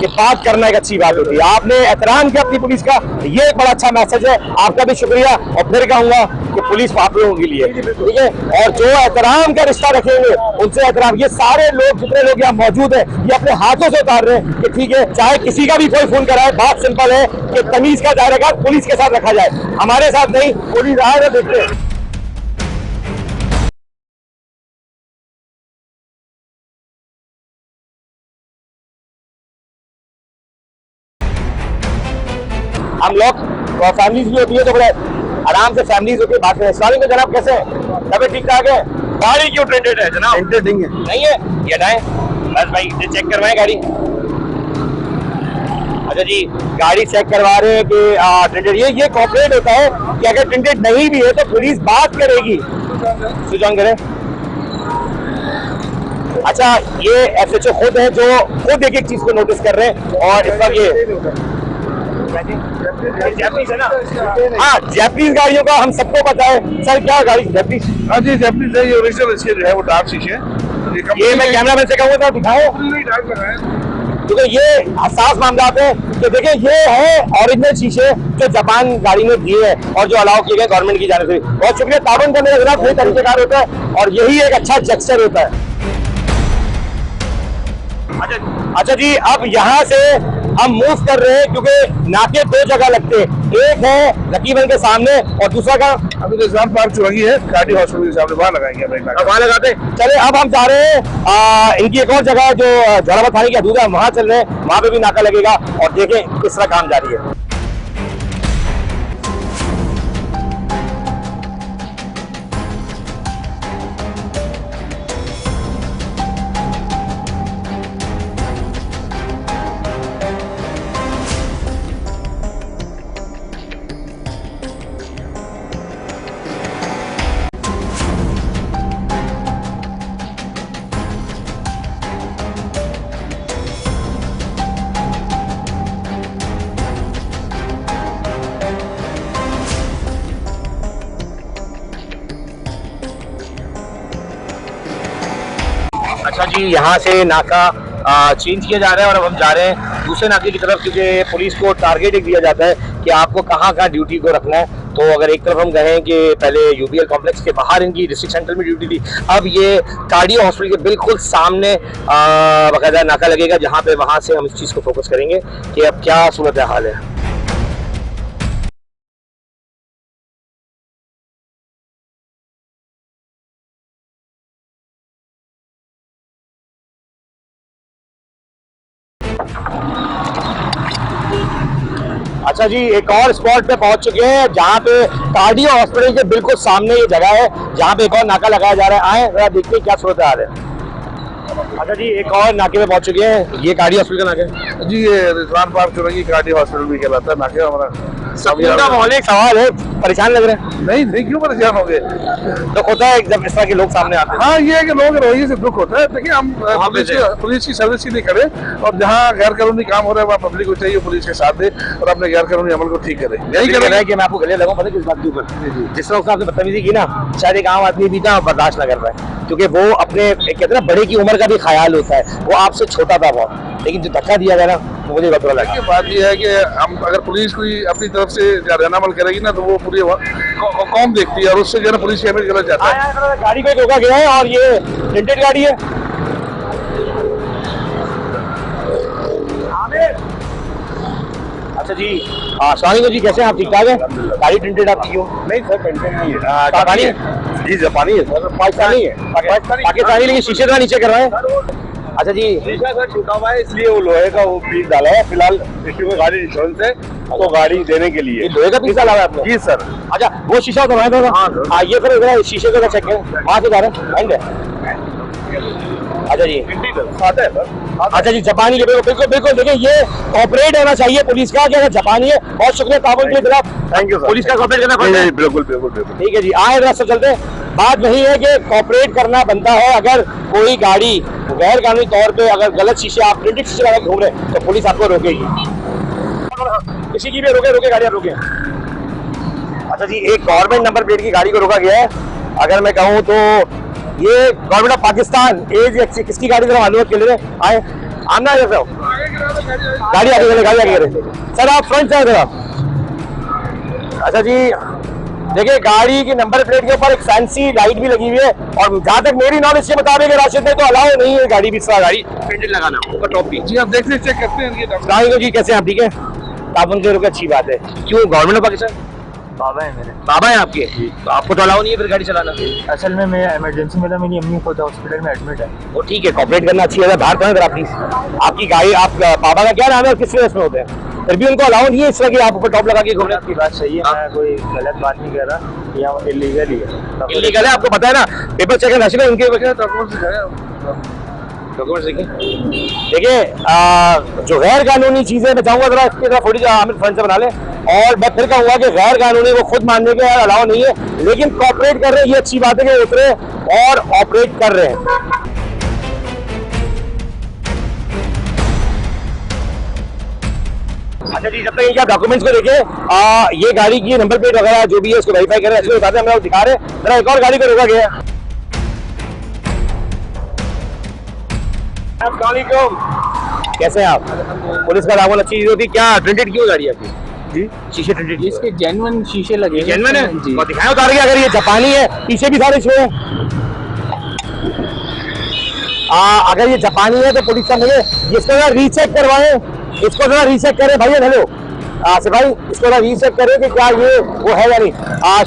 कि बात करना एक अच्छी बात होती है। आपने एहतराम किया अपनी पुलिस का, ये एक बड़ा अच्छा मैसेज है, आपका भी शुक्रिया। और फिर कहूंगा कि पुलिस आप लोगों के लिए, ठीक है, और जो एहतराम का रिश्ता रखेंगे उनसे एहतराम। ये सारे लोग, जितने लोग यहाँ मौजूद हैं, ये अपने हाथों से उतार रहे हैं कि ठीक है, चाहे किसी का भी कोई फोन कराए, बात सिंपल है कि तमीज का दायरा पुलिस के साथ रखा जाए, हमारे साथ नहीं। पुलिस आए तो देखते हैं। हम लोग फैमिलीज भी होती है तो बड़े आराम से फैमिलीज होकर बात करें। सवाल जनाब कैसे हैं? तबियत ठीक ठाक है? गाड़ी क्यों ट्रेंडेड है जनाब? नहीं है, ये हटाएं बस भाई, ये चेक करवाएं गाड़ी। अच्छा जी, गाड़ी चेक करवा रहे हैं कि ट्रेंडेड। ये कॉर्पोरेट होता है कि अगर ट्रेंडेड नहीं भी है तो पुलिस बात करेगी। स्विच ऑन करें। अच्छा, ये एसएचओ खुद है जो खुद एक एक चीज को नोटिस कर रहे हैं। और इस वक्त ये जैपनीज है ना? हाँ, जैपनीज गाड़ियों का हम सबको पता है। सर क्या गाड़ी जैपनीज? हाँ जी जैपनीज है, ये ओरिजिनल इसके जो है वो डार्क शीशे। ये मैं कैमरामैन से कहूँगा तो दिखाओ, क्योंकि ये हसास मामला है कि देखिए ये है ओरिजिनल शीशे जो जापान गाड़ी में दिए हैं और जो अलाउ किए गए गवर्नमेंट की जाने से। बहुत शुक्रिया। ताबन करने का सही तरीकेकार होता है और यही एक अच्छा जेस्चर होता है। अच्छा जी, अब यहाँ से हम मूव कर रहे हैं क्योंकि नाके दो जगह लगते हैं, एक है लकीबन के सामने और दूसरा का अभी निजाम पार्क चुरागी है, गाड़ी हॉस्पिटल के सामने वहाँ लगाएंगे। वहाँ लगाते चले। अब हम जा रहे हैं इनकी एक और जगह है जो झालावाड़ थाने की हदूद है, वहाँ चल रहे हैं, वहाँ पे भी नाका लगेगा और देखें किस तरह काम जारी है। अच्छा जी, यहाँ से नाका चेंज किया जा रहा है और अब हम जा रहे हैं दूसरे नाके की तरफ, क्योंकि पुलिस को टारगेट एक दिया जाता है कि आपको कहाँ कहाँ ड्यूटी को रखना है। तो अगर एक तरफ हम कहें कि पहले यूबीएल कॉम्प्लेक्स के बाहर इनकी डिस्ट्रिक्ट सेंटर में ड्यूटी थी, अब ये कार्डियो हॉस्पिटल के बिल्कुल सामने बाकायदा नाका लगेगा, जहाँ पे वहाँ से हम इस चीज़ को फोकस करेंगे कि अब क्या सूरत हाल है। अच्छा जी, एक और स्पॉट पे पहुंच चुके हैं जहां पे कार्डियो हॉस्पिटल के बिल्कुल सामने ये जगह है जहां पे एक और नाका लगाया जा रहा है। आए जरा देखते हैं क्या सूरत हाल है। अच्छा जी, एक और नाके पे पहुंच चुके हैं, ये कार्डियो हॉस्पिटल का नाका है जी। ये रिजवान पार्क चुरागी कार्डियो हॉस्पिटल भी कहलाता है नाके हमारा। सबका माहौल एक सवाल है, परेशान लग रहे हैं? नहीं क्यों परेशान हो गए? दुख होता है जब इस तरह के लोग सामने आते हैं। हाँ, ये है कि लोग रवैये से दुख होता है। देखिए हम पुलिस की सर्विस ही नहीं करे और जहाँ गैर कानूनी काम हो रहा है वहाँ पब्लिक को चाहिए पुलिस के साथ दे और अपने गैर कानूनी अमल को ठीक करे। यही कह रहा है कि मैं आपको गले लगाऊं, पता किस बात के ऊपर? जिस तरह आपने बदतमीजी की ना, शायद एक आम आदमी भी ना बर्दाश्त न कर रहा है, क्योंकि वो अपने कहते हैं ना बड़े की उम्र का भी ख्याल होता है, वो आपसे छोटा था बहुत, लेकिन जो धक्का दिया गया ना तो मुझे बहुत बुरा लगा। बात यह है कि हम अगर पुलिस कोई अपनी तरफ से जाना अमल करेगी ना तो वो पूरी कौम देखती है और उससे जो है पुलिस का इमेज गलत जाता है। गाड़ी को रोका गया है और ये प्रिंटेड गाड़ी है, अच्छा जी, सलाम जी, कैसे हैं आप? ठीक ठाक है? गाड़ी टिंटेड आपकी क्यों? नहीं सर टेंशन नहीं है जापानी है? जी जापानी है सर पाकिस्तानी है? पाकिस्तानी, लेकिन शीशे तो नीचे कर रहे हैं। अच्छा जी, शीशा सर छूटा हुआ है इसलिए वो लोहे का वो पीस डाला है फिलहाल इसी में गाड़ी इंश्योरेंस है तो गाड़ी देने के लिए। ये लोहे का पीस डाला है आपने? जी सर। अच्छा, वो शीशा उतरवाया था? हाँ, सर। हाँ, ये फिर इधर शीशे को चेक करें, वहाँ से जा रहे हैं एंड है। अच्छा जी, आता है सर। अच्छा जी, जापानी के बिल्कुल बिल्कुल, देखिए ये कॉपरेट होना चाहिए पुलिस का कि अगर जापानी है। बहुत शुक्रिया ताबन के लिए जनाब, थैंक यू सर। पुलिस का कॉपरेट करना पड़ता है। बिल्कुल बिल्कुल बिल्कुल। ठीक है जी, आए रास्ते चलते हैं। बात वही है कि कॉपरेट करना बनता है। अगर कोई गाड़ी गैर कानूनी तौर पे अगर गलत शीशे, आप प्रिंटेड शीशे लगा के घूम रहे हैं, तो पुलिस आपको रोकेगी। किसी की भी रोके गाड़ी आप रोके। अच्छा जी, एक गवर्नमेंट नंबर प्लेट की गाड़ी को रोका गया है। अगर मैं कहूँ तो ये गवर्नमेंट ऑफ पाकिस्तान एज किसकी गाड़ी जरा मालूम के लिए आए आना है सर। गाड़ी आगे करे सर, आप फ्रंट से जरा। अच्छा जी, देखिए गाड़ी की नंबर प्लेट के ऊपर एक फैंसी लाइट भी लगी हुई है, और जहां तक मेरी नॉलेज के मुताबिक राशिद में तो अलाउ नहीं है गाड़ी भी इस तरह गाड़ी प्रिंटेड लगाना ऊपर टॉप भी। जी आप देख चेक करते हैं। सलाम जी, कैसे हैं आप? ठीक है, ताबन के रुके, अच्छी बात है। क्यों गवर्नमेंट ऑफ पाकिस्तान? बाबा है मेरे। बाबा है आपके, तो आपको तो अलाउ नहीं है फिर गाड़ी चलाना? असल में मैं इमरजेंसी में था, मेरी अम्मी खुद हॉस्पिटल में एडमिट है। वो ठीक है, कॉपरेट करना अच्छी है। बाहर करना प्लीज। आपकी गाड़ी, आप बाबा का क्या नाम है और किस वजह में होते हैं? फिर भी उनको अलाउ नहीं है इस तरह की आप ऊपर टॉप लगा के घूमने। आपकी बात सही है, मैं कोई गलत बात नहीं कर रहा, या इलीगल ही है। इलीगल है, आपको पता है ना, पेपर चेक नेशनल उनके वजह। देखिए जो गैर कानूनी चीजें बताऊंगा जरा इसकी तरफ थोड़ी आमिर फ्रंट से बना ले। और मैं फिर कहूंगा कि गैर कानूनी वो खुद मानने के अलाउ नहीं है, लेकिन कॉपरेट कर रहे हैं, ये अच्छी बात है कि उतरे और ऑपरेट कर रहे हैं। अच्छा जी, जब तक इनके डॉक्यूमेंट्स को देखे, ये गाड़ी की नंबर प्लेट वगैरह जो भी है उसको वेरीफाई कर रहे हैं, इसको बताते हैं, हम लोग दिखा रहे हैं। जरा एक और गाड़ी को रोका गया है। कैसे हैं आप? पुलिस का दामन अच्छी चीज होती है। क्या प्रिंटेड क्यों गाड़ी आपकी? जी शीशे प्रिंटेड इसके जेन्युइन शीशे लगे। जेन्युइन है जी। तो दिखाएं उतार के। अगर ये जापानी है, पीछे भी सारे शो है। अगर ये जापानी है तो पुलिस का मुझे इसको जरा रीचेक करवाएं, इसको जरा रीचेक करें भाई। हेलो सिपाही, इसको जरा रीचेक करें कि क्या ये वो है या नहीं।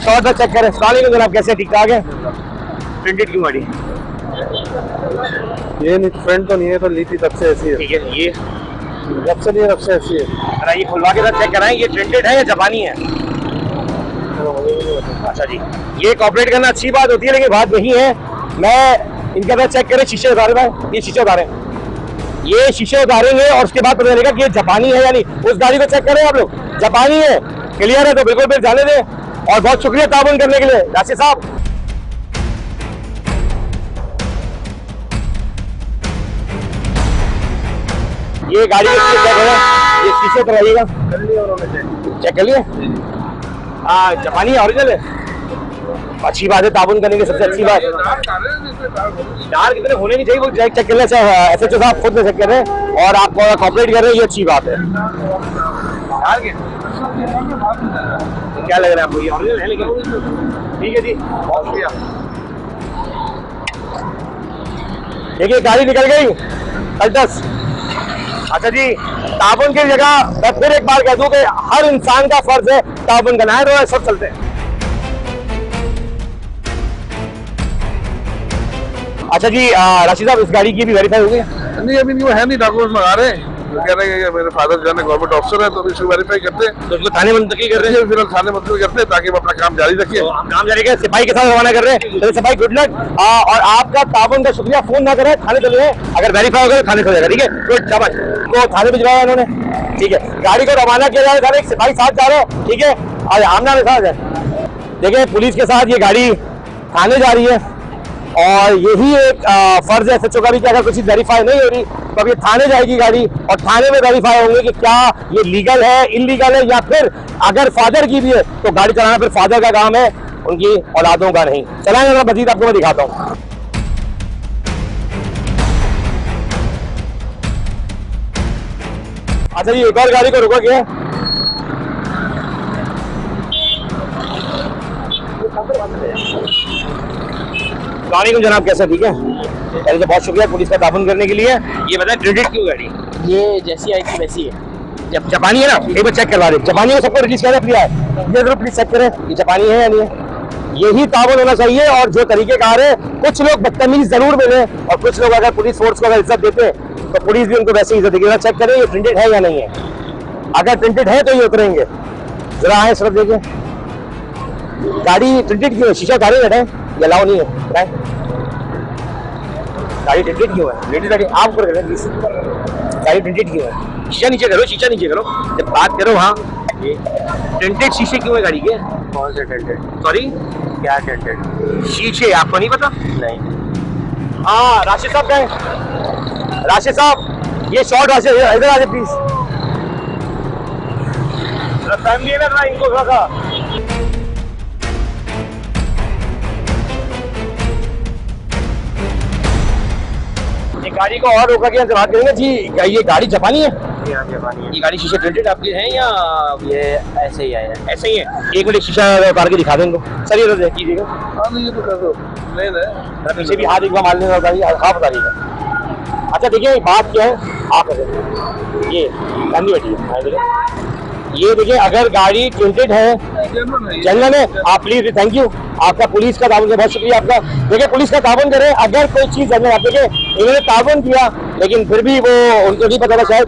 शॉर्ट में चेक करें। सलाम जनाब, कैसे? ठीक ठाक है? प्रिंटेड क्यों गाड़ी? ये नहीं फ्रंट तो नहीं है, तो ली थी तब से ऐसी है। ठीक है, ये जब से नहीं है तब से ऐसी है। अरे ये खुलवा के साथ चेक कराएं, ये प्रिंटेड है या जापानी है? अच्छा जी, ये कॉपरेट करना अच्छी बात होती है, लेकिन बात वही है, मैं इनके साथ चेक करें शीशे उतारे। भाई ये शीशे उतारे, ये शीशे उतारेंगे और उसके बाद पता चलेगा कि ये जापानी है या नहीं। उस गाड़ी को चेक करें आप लोग, जापानी है, क्लियर है तो बिल्कुल फिर जाने दें। और बहुत शुक्रिया ताबन करने के लिए राशिद साहब। ये गाड़ी का चेक करें, ये शीशे उतराइएगा। चेक कर लिए? जापानी है, ओरिजिनल है। अच्छी बात है, ताबन करने की सबसे अच्छी बात। डार्क इतने होने नहीं चाहिए, वो चेक कर ले। एसएचओ साहब खुद चेक कर रहे हैं और आप कॉपरेट कर रहे हैं, ये अच्छी बात है। क्या लग रहा है आपको? ये ओरिजिनल है लेकिन। ठीक है जी, बहुत शुक्रिया। देखिए गाड़ी निकल गई कल्टस। अच्छा जी, ताबन की जगह मैं फिर एक बार कह दूं कि हर इंसान का फर्ज है ताबन करना है। तो सब चलते हैं। अच्छा जी, राशिद साहब, इस गाड़ी की भी वेरीफाई हो गई? नहीं अभी नहीं, वो है नहीं, डॉक्यूमेंट्स मंगा रहे हैं। कह रहे हैं कि मेरे फादर जो है गवर्नमेंट ऑफिसर है, तो इसको वेरीफाई करते हैं, तो उसको थाने मुंतकिल कर रहे हैं। फिर थाने मुंतकिल करते हैं ताकि वो अपना काम जारी रखिए। तो हम काम जारी करें, सिपाही के साथ रवाना कर रहे हैं। तो सिपाही गुड लक, और आपका ताबन का शुक्रिया। फोन ना करें, थाने चले जाएं। अगर वेरीफाई हो गया तो थाने चले जाएगा। ठीक है, गुड, शाबाश। तो थाने भिजवाया उन्होंने। ठीक है, गाड़ी को रवाना किया जा रहा है, एक सिपाही साथ जा रहे हैं। ठीक है, और आमना में साथ है। देखिए पुलिस के साथ ये गाड़ी थाने जा रही है, और यही एक फर्ज है एसएचओ का भी कि अगर कुछ वेरीफाई नहीं हो रही तो अब ये थाने जाएगी गाड़ी, और थाने में वेरीफाई होंगे कि क्या ये लीगल है, इलीगल है, या फिर अगर फादर की भी है तो गाड़ी चलाना फिर फादर का काम है, उनकी औलादों का नहीं। चलाएंगे मजीद आपको मैं दिखाता हूँ। अच्छा जी, एक और गाड़ी को रुका गया। वालेकुम जनाब, कैसे? ठीक है, पहले तो बहुत शुक्रिया पुलिस का ताबन करने के लिए। ये बताएं प्रिंटेड क्यों गाड़ी? ये जैसी आई थी वैसी है। जापानी है ना, एक बार चेक करवा दे। जापानी को सबको रिलीज किया है, ये जरूर प्लीज चेक करें ये जापानी है या नहीं है। यही तावन होना चाहिए। और जो तरीकेकार है, कुछ लोग बदतमीज जरूर मिले और कुछ लोग अगर पुलिस फोर्स को अगर इज्जत देते तो पुलिस भी उनको वैसे ही इज्जत देगी। चेक करें ये प्रिंटेड है या नहीं है। अगर प्रिंटेड है तो ये उतरेंगे। जरा आए सर देखिए, गाड़ी प्रिंटेड क्यों है? शीशा उतारे बैठे हैं, ये अलाउ नहीं है। गाड़ी प्रिंटेड क्यों है? लेडीज गाड़ी आप ऊपर करें प्लीज। गाड़ी प्रिंटेड क्यों है? शीशा नीचे करो, शीशा नीचे करो जब बात करो। हाँ, ये टिंटेड शीशे क्यों है गाड़ी के? कौन से टेंटेड? सॉरी, क्या टेंटेड? शीशे आपको नहीं पता? नहीं। हाँ, राशिद साहब कहें। राशिद साहब ये शॉर्ट राशिद इधर आ जाए प्लीज। फैमिली है ना, इनको थोड़ा सा ये गाड़ी को और रोका के बात करेंगे जी। ये गाड़ी जापानी है? यहाँ जापानी है। ये गाड़ी शीशे प्रिंटेड आपके हैं या ये ऐसे ही आया है। ऐसे ही है? एक मिनट शीशा उतार के दिखा देंगे सर, ये तो कीजिएगा। हाँ ये तो कर दो, नहीं नहीं पीछे भी हाथ एक बार मार लेना गाड़ी, हाथ उतारिएगा। अच्छा देखिए बात क्या है, आप ये गांधी बैठी है, ये देखिए अगर गाड़ी प्रिंटेड है, जनरल है, आप प्लीज थैंक यू आपका, पुलिस का ताउन बहुत शुक्रिया आपका। देखिए पुलिस का ताउन करें, अगर कोई चीज जनरल आप देखिए इन्होंने ताउन किया लेकिन फिर भी वो उनको नहीं पता था शायद,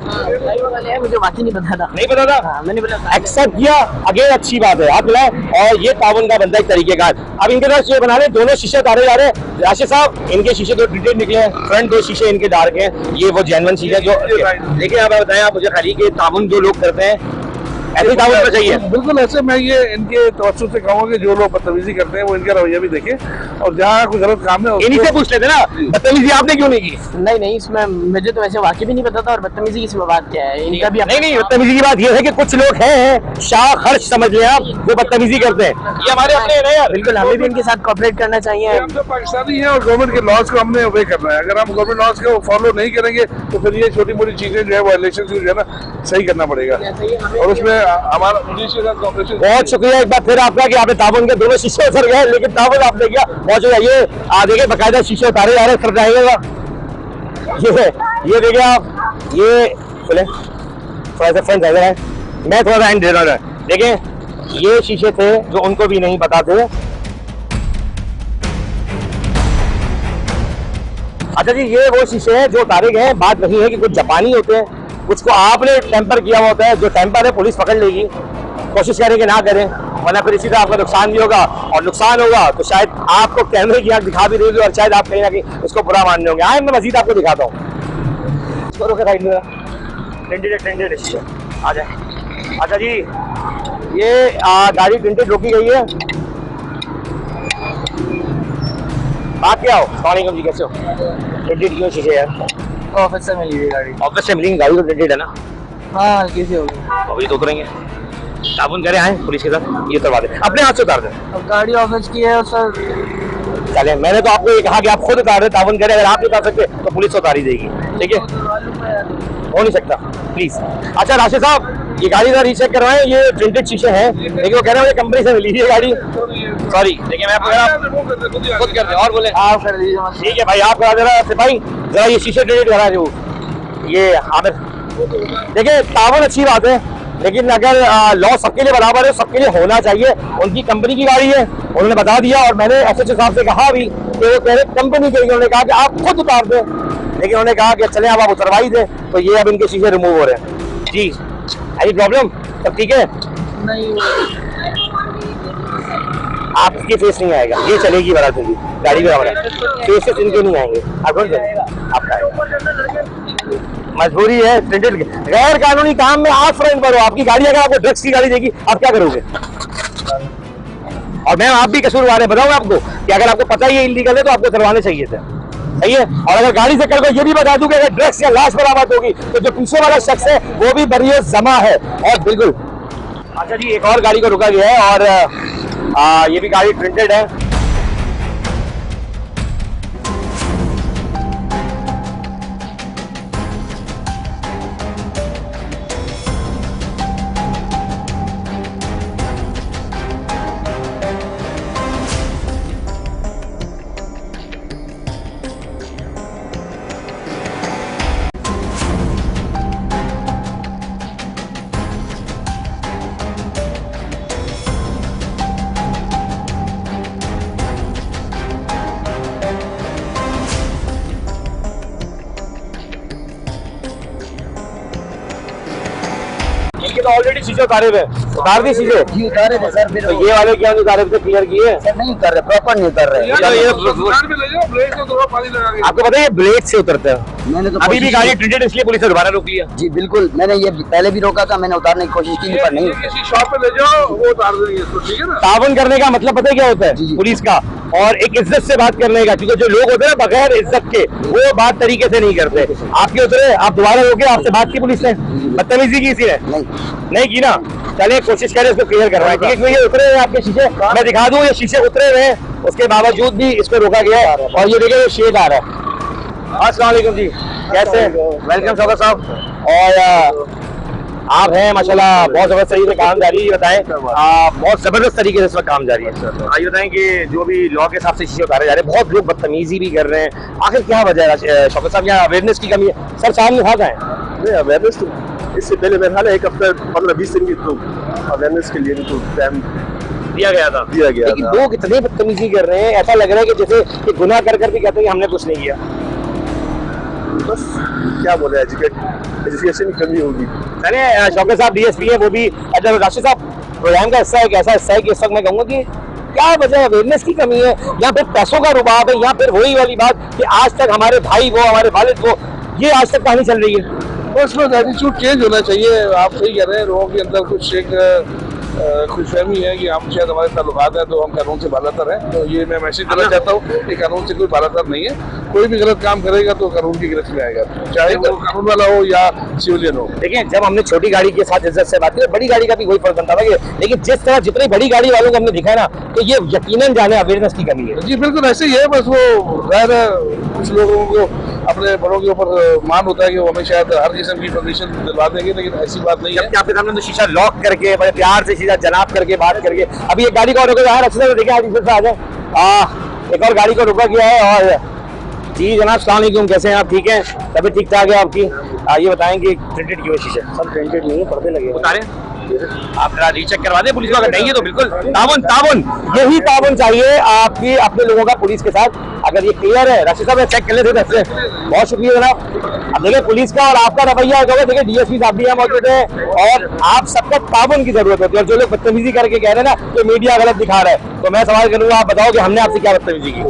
मुझे बात ही नहीं पता था। नहीं पता था, हाँ, मैंने बोला एक्सेप्ट किया, अगेन अच्छी बात है आप मिलाए। और ये ताउन का बनता है तरीकेकार। अब इनके पास ये बना रहे, दोनों शीशे उतारे जा रहे हैं। राशिद साहब इनके शीशे तो प्रिंटेड निकले हैं, फ्रंट दो शीशे इनके डार्क हैं, ये वो जेन्युइन शीशे जो। देखिए आप बताएं, आप मुझे खाली के ताउन जो लोग करते हैं ऐसे ताउन होना चाहिए। बिल्कुल ऐसे। मैं ये इनके तवज्जो से कहूँगा कि जो लोग बदतमीजी करते हैं वो इनका रवैया भी देखें, और जहाँ कोई गलत काम है इन्हीं से पूछ लेते ना, बदतमीजी आपने क्यों नहीं की? नहीं, इसमें मुझे तो वैसे वाकई भी नहीं पता था। और बदतमीजी की इसमें बात क्या है? इनका भी नहीं, बदतमीजी की बात ये है कि कुछ लोग हैं शाह खर्च समझ लें आप, वो बदतमीजी करते हैं। ये हमारे अपने हैं ना यार। बिल्कुल, हमें भी इनके साथ कोऑपरेट करना चाहिए। हम तो पाकिस्तानी हैं और गवर्नमेंट के लॉज को हमने ओबे करना है। अगर हम गवर्नमेंट लॉज को फॉलो नहीं करेंगे तो फिर ये छोटी मोटी चीजें जो है वायलेशन जो है ना सही करना पड़ेगा, और उसमें हमारा पुलिस के साथ कॉपरेशन। बहुत शुक्रिया एक बार फिर आपका कि आपने ताबन के दोनों शीशे उतर गए, लेकिन ताबन आपने किया, बहुत शुक्रिया। ये देखिए बकायदा शीशे उतारे जा रहे हैं, ये देखिए आप, ये खुले थोड़ा सा फ्रंट इधर है, मैं थोड़ा सा हैंड दे रहा हूँ। देखिए ये शीशे थे जो उनको भी नहीं पता थे। अच्छा जी, ये वो शीशे हैं जो उतारे गए हैं। बात वही है कि कुछ जापानी होते हैं, कुछ को आपने टेम्पर किया हुआ होता है। जो टेम्पर है पुलिस पकड़ लेगी, कोशिश करें कि ना करें, वरना फिर इसी तरह आपका नुकसान भी होगा, और नुकसान होगा तो शायद आपको कैमरे की आंख दिखा भी देगी और शायद आप कहीं ना कहीं उसको बुरा मानने होंगे। आए मैं मजीद आपको दिखाता हूँ, टेंटेड शीशे आ जाए। अच्छा जी, ये गाड़ी टेंटेड रोकी गई है। बात क्या हो? वालेकुम जी, कैसे हो? टेंटेड क्यों शीशे यार? ऑफिस से मिली हुई गाड़ी। ऑफिस से मिलेंगी गाड़ी तो टेंटेड है ना? हाँ, हल्की सी होगी। अभी तो उतरेंगे, ताबन करे आए पुलिस के साथ, ये उतरवा दे, अपने हाथ से उतार दे। अब गाड़ी ऑफिस की है सर। चले, मैंने तो आपको ये कहा कि आप खुद उतार दे, ताबन करे। अगर आप नहीं उतार सकते तो पुलिस उतारी देगी, ठीक है? हो नहीं सकता प्लीज। अच्छा राशिद साहब, ये गाड़ी का रीचेक करवाएं, ये प्रिंटेड शीशे हैं, लेकिन वो कह रहे हैं मुझे कंपनी से मिली है गाड़ी। सॉरी, देखिए मैं आपको खुद कर दे और बोले आप कर दीजिए। ठीक है भाई, आप करा दे रहा सिपाही, जरा ये शीशे टेंटेड करा दो। ये आमिर, देखिए तावन अच्छी बात है, लेकिन अगर लॉ सबके लिए बराबर है, सबके लिए होना चाहिए। उनकी कंपनी की गाड़ी है, उन्होंने बता दिया, और मैंने एसएचओ साहब से कहा भी कि वो कह रहे कंपनी के, उन्होंने कहा कि आप खुद उतार दें, लेकिन उन्होंने कहा कि चले अब आप उतरवाई दें, तो ये अब इनके शीशे रिमूव हो रहे हैं जी। Any problem? सब ठीक है? नहीं, आपके फेस नहीं आएगा, ये चलेगी बराबर की गाड़ी भी हमारा फेसेस इनके नहीं आएंगे, आपका आएगा। मजबूरी है, प्रिंटेड गैर कानूनी काम में आप फ्रेंड करो। आपकी गाड़ी अगर आपको ड्रग्स की गाड़ी देगी, आप क्या करोगे? और मैं आप भी कसूरवार है, बताऊँ आपको कि अगर आपको पता ही है इलीगल है तो आपको करवाने चाहिए थे, सही है? और अगर गाड़ी से कल को ये भी बता दूं कि अगर ड्रग्स या लाश बरामद होगी तो जो पीछे वाला शख्स है वो भी बरिए जमा है। और बिल्कुल अच्छा जी, एक और गाड़ी को रुका गया है, और ये भी गाड़ी प्रिंटेड है। तो ऑलरेडी शीशे उतारे हुए, उतार दी शीशे, जी उतारे थे सर, फिर तो ये वाले क्या नहीं उतारे थे, क्लियर किए? सर नहीं उतर रहे, प्रॉपर नहीं उतर रहे। आपको पता है ये ब्लेड से उतरते हैं। मैंने तो अभी भी गाड़ी ट्रिटेड इसलिए पुलिस ने दोबारा रोक लिया। जी बिल्कुल, मैंने ये पहले भी रोका था, मैंने उतारने की कोशिश की पर नहीं। किसी शॉप पे ले जाओ, वो उतार देंगे इसको, ठीक है ना। तावन करने का मतलब पता है क्या होता है जी, जी। पुलिस का, और एक इज्जत से बात करने का, क्योंकि जो लोग होते हैं ना बगैर इज्जत के वो बात तरीके से नहीं करते। आपके उतरे, आप दोबारा रोके, आपसे बात की पुलिस ने, बदतमीजी की इसी ने नहीं की ना। चलिए कोशिश करें इसको क्लियर करवाएं, ठीक है? क्योंकि ये उतरे हुए आपके शीशे, मैं दिखा दूं, ये शीशे उतरे हुए हैं, उसके बावजूद भी इसको रोका गया है। और ये देखिए शेड आ रहा है। अस्सलाम वालेकुम जी, कैसे? वेलकम शौकत साहब। और आप हैं माशाल्लाह, बहुत जबरदस्त तरीके से काम जारी है। ये बताएं, बहुत जबरदस्त तरीके से इस वक्त काम जारी है। ये बताएं कि जो भी लॉ के हिसाब से शीशे उतारे जा रहे हैं, बहुत लोग बदतमीजी भी कर रहे हैं, आखिर क्या वजह है शौकत साहब? यहाँ अवेयरनेस की कमी है सर, सामने भाग आए। नहीं, अवेयरनेस तो इससे पहले मेरे ख्याल है एक हफ्ता 15-20 दिन की तो अवेयरनेस के लिए भी तो टाइम दिया गया था। लेकिन लोग इतने बदतमीजी कर रहे हैं, ऐसा लग रहा है कि जैसे कि गुनाह कर भी कहते हैं कि हमने कुछ नहीं किया। बस क्या बोले, एजुकेशन की कमी होगी। चलिए शौकत साहब डीएसपी है, वो भी अच्छा राशिद साहब प्रोग्राम का हिस्सा है, कैसा हिस्सा है कि इस वक्त मैं कहूँगा कि क्या वजह है, अवेयरनेस की कमी है या फिर पैसों का रुबाब है, या फिर वही वाली बात कि आज तक हमारे भाई वो, हमारे वालिद वो, ये आज तक कहानी चल रही है। उसमें एटीट्यूड चेंज होना चाहिए। आप सही कह रहे हैं, लोगों के अंदर कुछ एक खुशफहमी है कि हम शायद हमारे ताल्लुकात है तो हम कानून से बालातर हैं। तो ये मैं मैसेज देना चाहता हूँ कि कानून से कोई बालातर नहीं है। कोई भी गलत काम करेगा तो कानून की गिरफ्त में आएगा, चाहे वो कानून वाला हो या सिविलियन हो। देखिए, जब हमने छोटी गाड़ी के साथ इज्जत से बात की, बड़ी गाड़ी का भी वही फर्क बनता था, लेकिन जिस तरह जितनी बड़ी गाड़ी वालों को हमने दिखाया ना, तो ये यकीनन जाने अवेयरनेस की कमी है। जी बिल्कुल ऐसे ही है, बस वो जाहिर है कुछ लोगों को अपने बड़ों के ऊपर मान होता है कि वो हमें शायद हर किस्म की परमिशन दिलवा देंगे, लेकिन ऐसी बात नहीं है। आपके सामने तो शीशा लॉक करके, बड़े प्यार से शीशा जनाब करके बात करके, अभी एक गाड़ी को रोका गया है, अच्छे से देखिए आ जाए, एक और गाड़ी को रोका गया है। और जी जनाब अस्सलाम वालेकुम, कैसे हैं आप? ठीक है, तभी ठीक ठाक है आपकी? ये बताएं कि प्रिंटेड क्यों है शीशे? सब प्रिंटेड नहीं है, पर्दे लगे उतारे, आप जरा रीचेक करवा दें पुलिस को, अगर नहीं है तो बिल्कुल तावन यही तावन चाहिए आपकी अपने लोगों का पुलिस के साथ। अगर ये क्लियर है, राशिद साहब चेक कर लेते थे, बहुत शुक्रिया जनाब। अब देखिए पुलिस का और आपका रवैया होगा, देखिए डीएसपी साहब भी यहाँ मौजूद है, और आप सबको तावन की जरूरत होती है। और जो लोग बदतमीजी करके कह रहे हैं ना कि मीडिया गलत दिखा रहा है, तो मैं सवाल करूंगा, आप बताओ कि हमने आपसे क्या बदतमीजी की?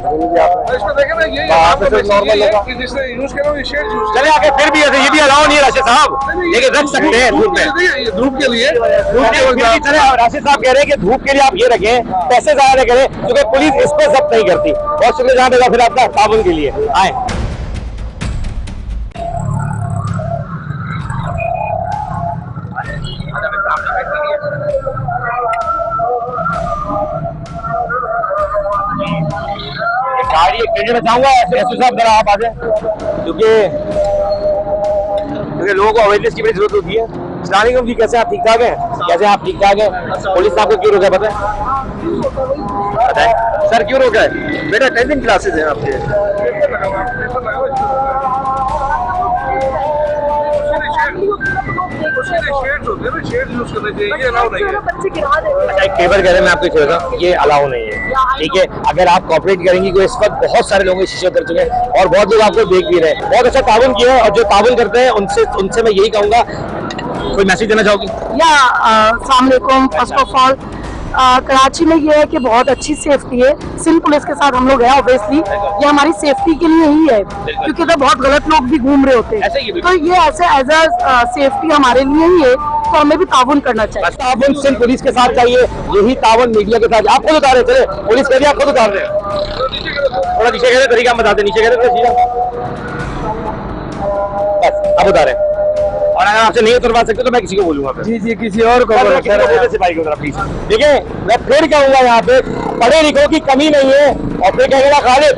चले आगे फिर भी ऐसे ये भी अलाउ नहीं है राशिद साहब, लेकिन रख सकते हैं धूप में, धूप के लिए। राशिद साहब कह रहे हैं कि धूप के लिए आप ये रखें, पैसे ज्यादा करें, क्योंकि पुलिस इस पर जब्त नहीं करती। बहुत शुक्रिया जनाब, फिर आपका ताबन के लिए आए। गाड़ी एक मिनट में चाहूंगा एसपी साहब, जरा आप आ जाए, क्योंकि लोगों को अवेयरनेस की बड़ी जरूरत होती है। अस्सलाम वालेकुम जी, कैसे आप? ठीक ठाक हैं? कैसे आप? ठीक ठाक हैं? पुलिस ने आपको क्यों रोका पता है सर? क्यों रोका है? मेरा 10 क्लासेस हैं आपके। एक पेपर कह रहे मैं आपको छोड़ रहा, ये अलाउ नहीं है, ठीक है? अगर आप कॉपरेट करेंगी, को इस वक्त बहुत सारे लोगों के शीशे कर चुके हैं और बहुत लोग आपको देख भी रहे हैं, बहुत अच्छा ताउन किया है। और जो ताउन करते हैं उनसे मैं यही कहूंगा, कोई मैसेज देना चाहोगी? अस्सलाम वालेकुम। फर्स्ट ऑफ ऑल कराची में ये है कि बहुत अच्छी सेफ्टी है। सिंध पुलिस के साथ हम लोग हैं, ऑब्वियसली ये हमारी सेफ्टी के लिए ही है, क्योंकि इधर बहुत गलत लोग भी घूम रहे होते हैं, तो ये ऐसे एज अ सेफ्टी हमारे लिए ही है, तो हमें भी ताउन करना चाहिए। ताउन सिंध पुलिस के साथ चाहिए, यही ताउन मीडिया के साथ। आप खुद उतारे, चले पुलिस कह रही है, आप खुद उतार रहे हैं, थोड़ा नीचे कह तरीका बता दे, नीचे कह बस अब उतारे। और अगर आपसे नहीं उतरवा सकते तो मैं किसी को बोलूंगा। जी किसी और को प्लीज। देखिए मैं फिर कहूंगा, यहाँ पे पढ़े लिखों की कमी नहीं है, और फिर कहेगा खालिद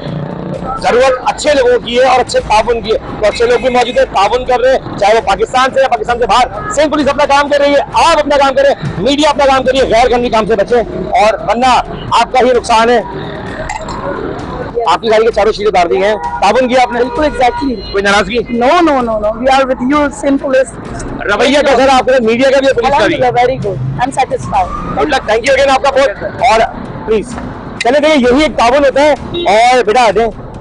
जरूरत अच्छे लोगों की है और अच्छे ताउन की है, तो अच्छे लोग भी मौजूद है, ताउन कर रहे हैं, चाहे वो पाकिस्तान से या पाकिस्तान से बाहर। सिंध पुलिस अपना काम कर रही है, आप अपना काम करें, मीडिया अपना काम करिए, गैर कानूनी काम से बचे, और वरना आपका ही नुकसान है। आपकी गाड़ी के चारों शीशे उतार दिए हैं, ताउन किया आपने? बिल्कुल एग्जैक्टली। कोई नाराजगी? No, we are with you Sindh police. रवैया कैसा रहा आपका, मीडिया का भी पुलिस का भी? Very good, I am satisfied. Good luck, thank you again आपका बहुत। और प्लीज चले, देखिए यही एक ताउन होता है। और बेटा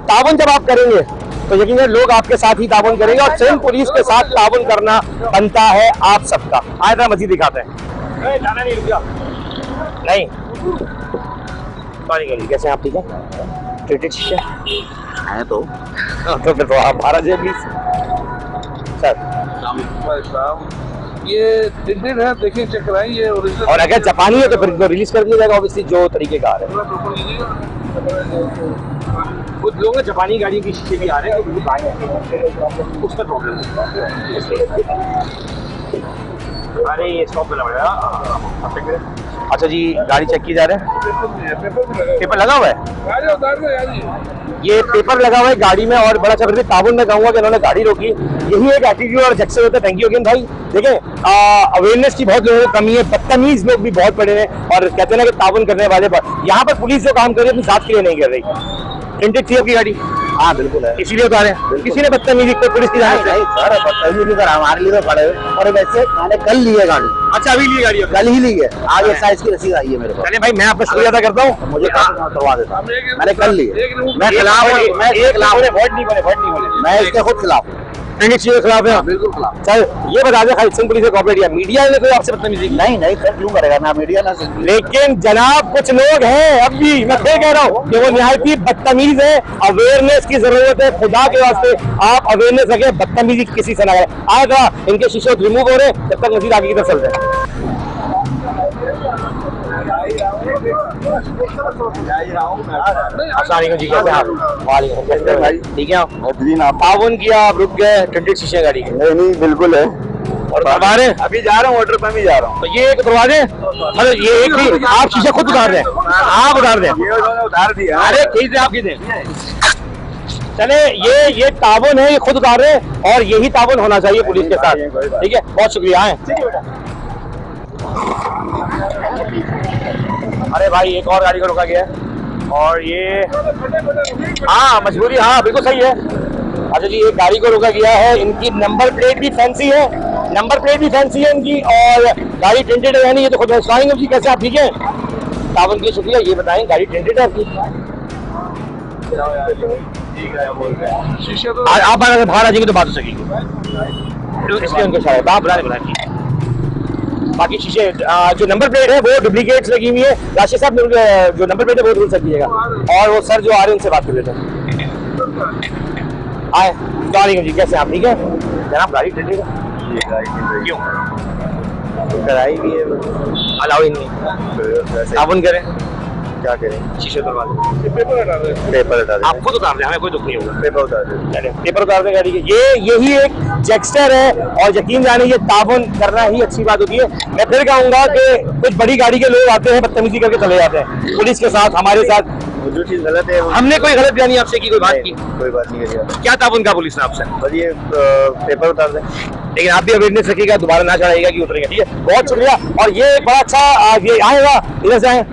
ताउन जब आप करेंगे तो यकीनन लोग आपके साथ ही ताउन करेंगे और सिंध पुलिस के साथ ताउन करना बनता है आप सबका। आए जरा मजीद दिखाते हैं। जाना नहीं, रुक जा। नहीं सॉरी, कैसे आप? ठीक है, ट्रीटेड शीशे है तो फिर तो आप महाराज है प्लीज सर। ये टिंटेड है, देखिए चेक कराएं, ये ओरिजिनल। और अगर जापानी है तो फिर इनको रिलीज कर दिया जाएगा ऑब्वियसली जो तरीके का है। कुछ लोग जापानी गाड़ी की शीशे भी आ रहे हैं, उसका प्रॉब्लम अरे ये स्टॉप पे लगा। अच्छा जी, गाड़ी चेक की जा रहे हैं, पेपर लगा हुआ है, ये पेपर लगा हुआ है गाड़ी में। और बड़ा अच्छा फिर भी ताउन में कहूंगा कि इन्होंने गाड़ी रोकी, यही एक एटीट्यूड और जेक्शन होता है। थैंक यू अगेन भाई। देखें अवेयरनेस की बहुत लोगों को कमी है, बदतमीज लोग भी बहुत पड़े हैं और कहते हैं ना कि ताउन करने वाले पर। यहाँ पर पुलिस जो काम कर रही है अपनी जात के लिए नहीं कर रही। प्रिंटेड थी आपकी गाड़ी? हाँ बिल्कुल है, इसीलिए उतार रहे हैं। किसी ने बदतमीजी को पुलिस की जाने नहीं सर, बदतमीजी कर हमारे लिए तो खड़े हुए। और वैसे मैंने कल ली है गाड़ी। अच्छा अभी ली गाड़ी? कल ही ली है, आज एक्साइज की रसीद आई है मेरे पास। चलिए भाई, मैं आपका शुक्रिया अदा करता हूँ, मुझे करवा देता, मैंने कल ली है। मैं खिलाफ मैं इसके खुद खिलाफ, प्रिंटेड चीजों के खिलाफ है। बिल्कुल खिलाफ। सर ये बता दें खाली सिंध पुलिस से कॉपरेट किया, मीडिया ने कोई आपसे बदतमीजी की? नहीं नहीं सर, क्यों करेगा ना मीडिया ना। लेकिन जनाब कुछ लोग हैं अब भी, मैं फिर कह रहा हूँ कि वो निहायत ही बदतमीज है। अवेयरनेस की जरूरत है, खुदा के वास्ते आप अवेयरनेस रखें, बदतमीजी किसी से ना करें। आएगा इनके शीशे रिमूव हो रहे, जब तक मजीद आगे की तरफ चलते हैं। जी कैसे आप? भाई ठीक है, आप ताउन किया, आप रुक गए, टिंटेड शीशे गाड़ी के? नहीं बिल्कुल है। और उतार रहे? अभी जा रहा हूँ, ऑर्डर पर भी जा रहा हूँ। तो ये एक उतरवा दें, मतलब ये एक भी आप शीशे खुद उतार दें, आप उतार दें। उतार दिया। अरे खींच आप खींचे, चले ये ताउन है, ये खुद उतार रहे हैं और यही ताउन होना चाहिए पुलिस के साथ। ठीक है, बहुत शुक्रिया है। अरे भाई एक और गाड़ी को रोका गया है और ये हाँ मजबूरी, हाँ बिल्कुल सही है। अच्छा जी, एक गाड़ी को रोका गया है, इनकी नंबर प्लेट भी फैंसी है, नंबर प्लेट भी फैंसी है इनकी और गाड़ी टेंटेड है नहीं, ये तो खुद साइंग जी। कैसे आप? ठीक है, ताउन के शुक्रिया। ये बताएं गाड़ी टेंटेड है आपकी? आप बाहर आ जाएंगे तो बात हो सकेगी, इसलिए उनको शायद आप बुलाए। बाकी शीशे जो नंबर प्लेट है वो डुप्लीकेट्स लगी हुई है। राशिद साहब जो नंबर प्लेट है वो ढूंढ सकिएगा और वो सर जो आ रहे हैं उनसे बात कर लेते हैं। आए सॉरी जी, कैसे आप? ठीक है जनाब, गाड़ी टेंटेड है क्यों? कराई भी है, अलाउ ही नहीं, ताउन करें, क्या करें? शीशे उतारवा दें, पेपर हटा दे, पेपर उतार दें, आप खुद उतार दें, हमें कोई दुख नहीं होगा। पेपर उतार दे, चले पेपर उतार दें गाड़ी के। यही एक जेक्स्टर है और यकीन जाने ये ताउन करना ही अच्छी बात होती है। मैं फिर कहूंगा कि कुछ बड़ी गाड़ी के लोग आते हैं बदतमीजी करके चले जाते हैं पुलिस के साथ, हमारे साथ। जो चीज गलत है हमने कोई गलत बयानी आपसे की, कोई बात की? कोई बात नहीं है। क्या ताउन का पुलिस ने आपसे? बस ये पेपर उतार दें, लेकिन आप भी अवेयरनेस रखिएगा, दोबारा ना चढ़ाइएगा कि उतरेगा। ठीक है, बहुत शुक्रिया। और ये एक बड़ा अच्छा ये आएगा, इधर से आए,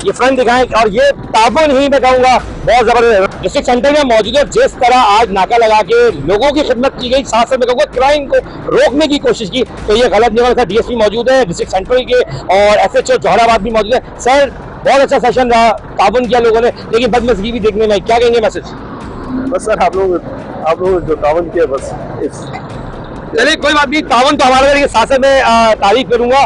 ये फ्रंट दिखाएं और ये ताउन ही मैं कहूँगा बहुत जबरदस्त। डिस्ट्रिक्ट सेंटर में मौजूद है, जिस तरह आज नाका लगा के लोगों की खिदमत की गई, साथ साथ मैं कहूँगा क्राइम को रोकने की कोशिश की, तो ये गलत नहीं होना था। DSP मौजूद है डिस्ट्रिक्ट सेंट्रल के और SHO जौहराबाद भी मौजूद है। सर बहुत अच्छा सेशन रहा, ताउन किया लोगों ने, लेकिन बदमज़गी भी देखने में, क्या कहेंगे मैसेज? बस सर आप लोग जो ताउन किया बस चलिए कोई बात नहीं, ताउन तो हमारे लिए साथ में तारीफ करूंगा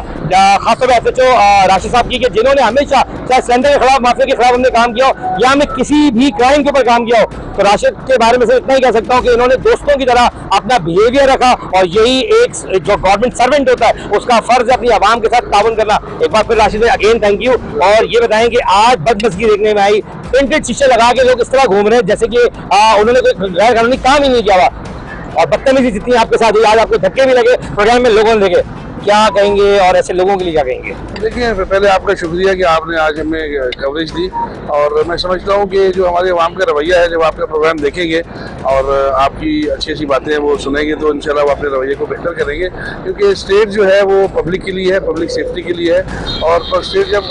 खासतौर पर SHO राशिद साहब की, कि जिन्होंने हमेशा चाहे सेंटर के खिलाफ, माफिया के खिलाफ हमने काम किया हो या हमें किसी भी क्राइम के ऊपर काम किया हो, तो राशिद के बारे में से इतना ही कह सकता हूँ कि इन्होंने दोस्तों की तरह अपना बिहेवियर रखा और यही एक जो गवर्नमेंट सर्वेंट होता है उसका फर्ज है अपनी आवाम के साथ ताउन करना। एक बार फिर राशिद अगेन थैंक यू। और ये बताएं कि आज बदमज़गी देखने में आई, प्रिंटेड शीशे लगा के लोग इस तरह घूम रहे हैं जैसे कि उन्होंने कोई गैर कानूनी काम ही नहीं किया हुआ, और बदतमीजी जितनी आपके साथ हुई, आज आपको धक्के भी लगे, प्रोग्राम में लोगों ने देखे, क्या कहेंगे और ऐसे लोगों के लिए क्या कहेंगे? देखिए पहले आपका शुक्रिया कि आपने आज हमें कवरेज दी, और मैं समझता हूँ कि जो हमारे आवाम का रवैया है, जब आपका प्रोग्राम देखेंगे और आपकी अच्छी अच्छी बातें वो सुनेंगे तो इंशाल्लाह वो अपने रवैये को बेहतर करेंगे, क्योंकि स्टेट जो है वो पब्लिक के लिए है, पब्लिक सेफ्टी के लिए है, और स्टेट जब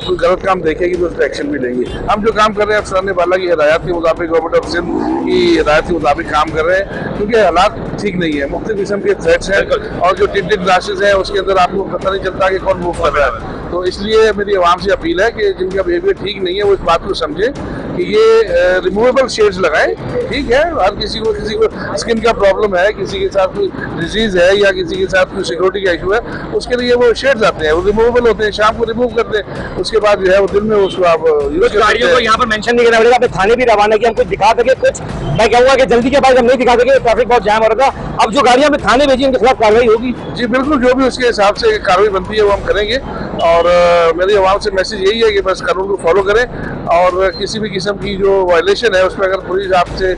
कोई गलत काम देखेगी तो उस पर एक्शन भी लेंगे। हम जो काम कर रहे हैं अफसरान वाला की हिदायत के मुताबिक, गवर्नमेंट ऑफ सिंध की हिदायत के मुताबिक काम कर रहे हैं, क्योंकि हालात ठीक नहीं है, मुख्तलिफ किस्म के थ्रेट्स हैं और जो टिंटेड ग्लासेस हैं उसके अंदर आपको पता नहीं चलता कि कौन मूव कर रहा है। तो इसलिए मेरी आवाम से अपील है कि जिनका बिहेवियर ठीक नहीं है वो इस बात को समझे कि ये रिमूवेबल शेड्स लगाएं। ठीक है, हर किसी को स्किन का प्रॉब्लम है, किसी के साथ कोई डिजीज है या किसी के साथ कोई सिक्योरिटी का इशू है, उसके लिए वो शेड्स आते हैं, वो रिमूवेबल होते हैं, शाम को रिमूव कर दें, उसके बाद जो है वो दिन में उसको आप यूज गाड़ियों को यहाँ पर मेंशन नहीं करना पड़ेगा, अपने थाने भी रवाना किया, हम कुछ दिखा सके कुछ। मैं कहूँगा कि जल्दी के बाद हम नहीं दिखा सके, ट्रैफिक बहुत जाम हो रहा था। अब जो गाड़ियां में थाने भेजी उनके खिलाफ कार्रवाई होगी। जी बिल्कुल, जो भी उसके हिसाब से कार्रवाई बनती है वो हम करेंगे। और मेरी आवाम से मैसेज यही है कि बस कानून को फॉलो करें और किसी भी किस्म की जो वायलेशन है उसमें अगर पुलिस आपसे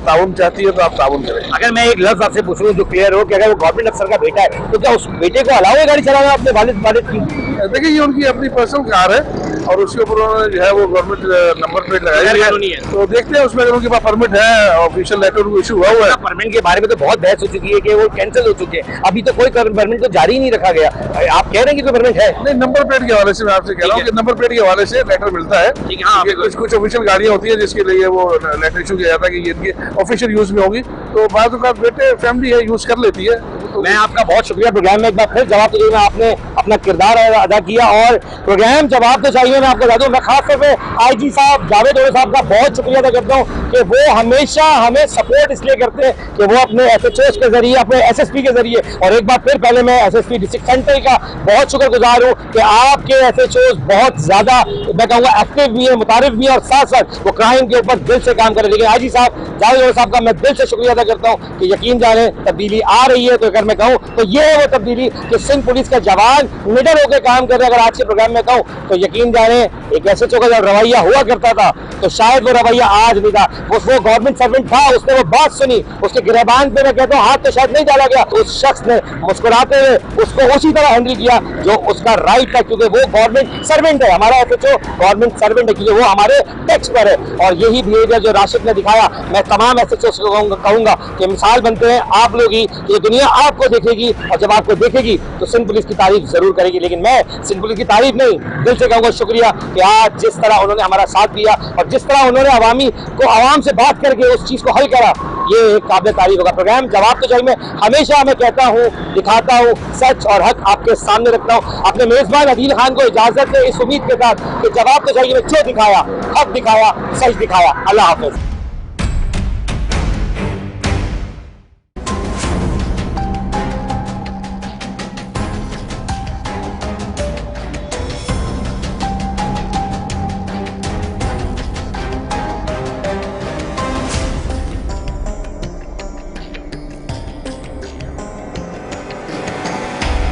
ताउन चाहती है तो आप ताउन करें। अगर मैं एक लफ्ज आपसे पूछूं जो क्लियर हो कि अगर वो गवर्नमेंट अफसर का बेटा है तो क्या उस बेटे को अलाउ है गाड़ी चलाना अपने वालिद की? देखिए, ये उनकी अपनी पर्सनल कार है और उसके ऊपर उन्होंने जो है वो गवर्नमेंट नंबर प्लेट लगाई हुई है, तो देखते हैं उसमें अगर उनके पास परमिट है, ऑफिशियल लेटर उनको इशू हुआ है। परमिट के बारे में तो बहुत बहस हो चुकी है कि वो कैंसिल हो चुके हैं, अभी तो कोई परमिट तो जारी नहीं रखा गया। आप कह रहे हैं कि कोई परमिट है? नहीं, नंबर प्लेट के हवाले से मैं आपसे कह रहा हूँ कि नंबर प्लेट के हवाले से लेटर मिलता है। कुछ ऑफिशियल गाड़ियाँ होती है जिसके लिए वो लेटर इशू किया जाता है कि ये इनके ऑफिशियल यूज में होगी, तो बाद में बेटे फैमिली है यूज कर लेती है। मैं आपका बहुत शुक्रिया, प्रोग्राम में एक बार फिर जवाब तो आपने अपना किरदार अदा किया और प्रोग्राम जवाब तो चाहिए। मैं आपको बता दूं, मैं खासतौर पे आईजी साहब जावेद ओवैसी साहब का बहुत शुक्रिया अदा करता हूं कि वो हमेशा हमें सपोर्ट इसलिए करते हैं कि वो अपने एसएचओ के जरिए, अपने एसएसपी के जरिए, और एक बार फिर पहले मैं एसएसपी डिस्ट्रिक्ट सेंट्रल का बहुत शुक्रगुजार हूं कि आपके एसएचओ बहुत ज्यादा मैं कहूँगा एक्टिव भी है, मुतारिफ भी है और साथ साथ वो क्राइम के ऊपर दिल से काम कर रहे हैं। लेकिन आईजी साहब जावेद ओवैसी साहब का मैं दिल से शुक्रिया अदा करता हूँ कि यकीन जाने तब्दीली आ रही है। तो अगर मैं कहूँ तो ये है वो तब्दीली कि सिंध पुलिस का जवान निडर होकर काम कर रहे हैं। अगर आज के प्रोग्राम में कहूँ तो यकीन जाने एक एसएचओ का जब रवैया हुआ करता था तो शायद वो रवैया आज नहीं था। वो गवर्नमेंट सर्वेंट था, उसने वो बात सुनी, उसके गिरबान पे मैं कहता हूँ हाथ तो शायद नहीं डाला गया, उस शख्स ने मुस्कुराते हुए उसको उसी तरह हैंडल किया जो उसका राइट था, क्योंकि वो गवर्नमेंट सर्वेंट है। हमारा एसएचओ गवर्नमेंट सर्वेंट है क्योंकि वो हमारे टैक्स पर है। और यही बिहेवियर जो राशिद ने दिखाया, मैं तमाम एसएचओ को कहूंगा कि मिसाल बनते हैं आप लोग ही, ये दुनिया आपको देखेगी और जब आपको देखेगी तो सिंध पुलिस की तारीफ जरूर करेगी। लेकिन मैं सिंध पुलिस की तारीफ नहीं, दिल से कहूंगा शुक्रिया कि आज जिस तरह उन्होंने हमारा साथ दिया और जिस तरह उन्होंने अवामी को आवाम से बात करके उस चीज को हल करा, ये एक काबिल तारीफ होगा। प्रोग्राम जवाब तो चाहिए में हमेशा मैं कहता हूँ, दिखाता हूँ, सच और हक आपके सामने रखता हूँ। अपने मेजबान अदील खान को इजाजत दे इस उम्मीद के साथ कि जवाब तो चाहिए में जो दिखाया, हक दिखाया, सच दिखाया। अल्लाह हाफिज।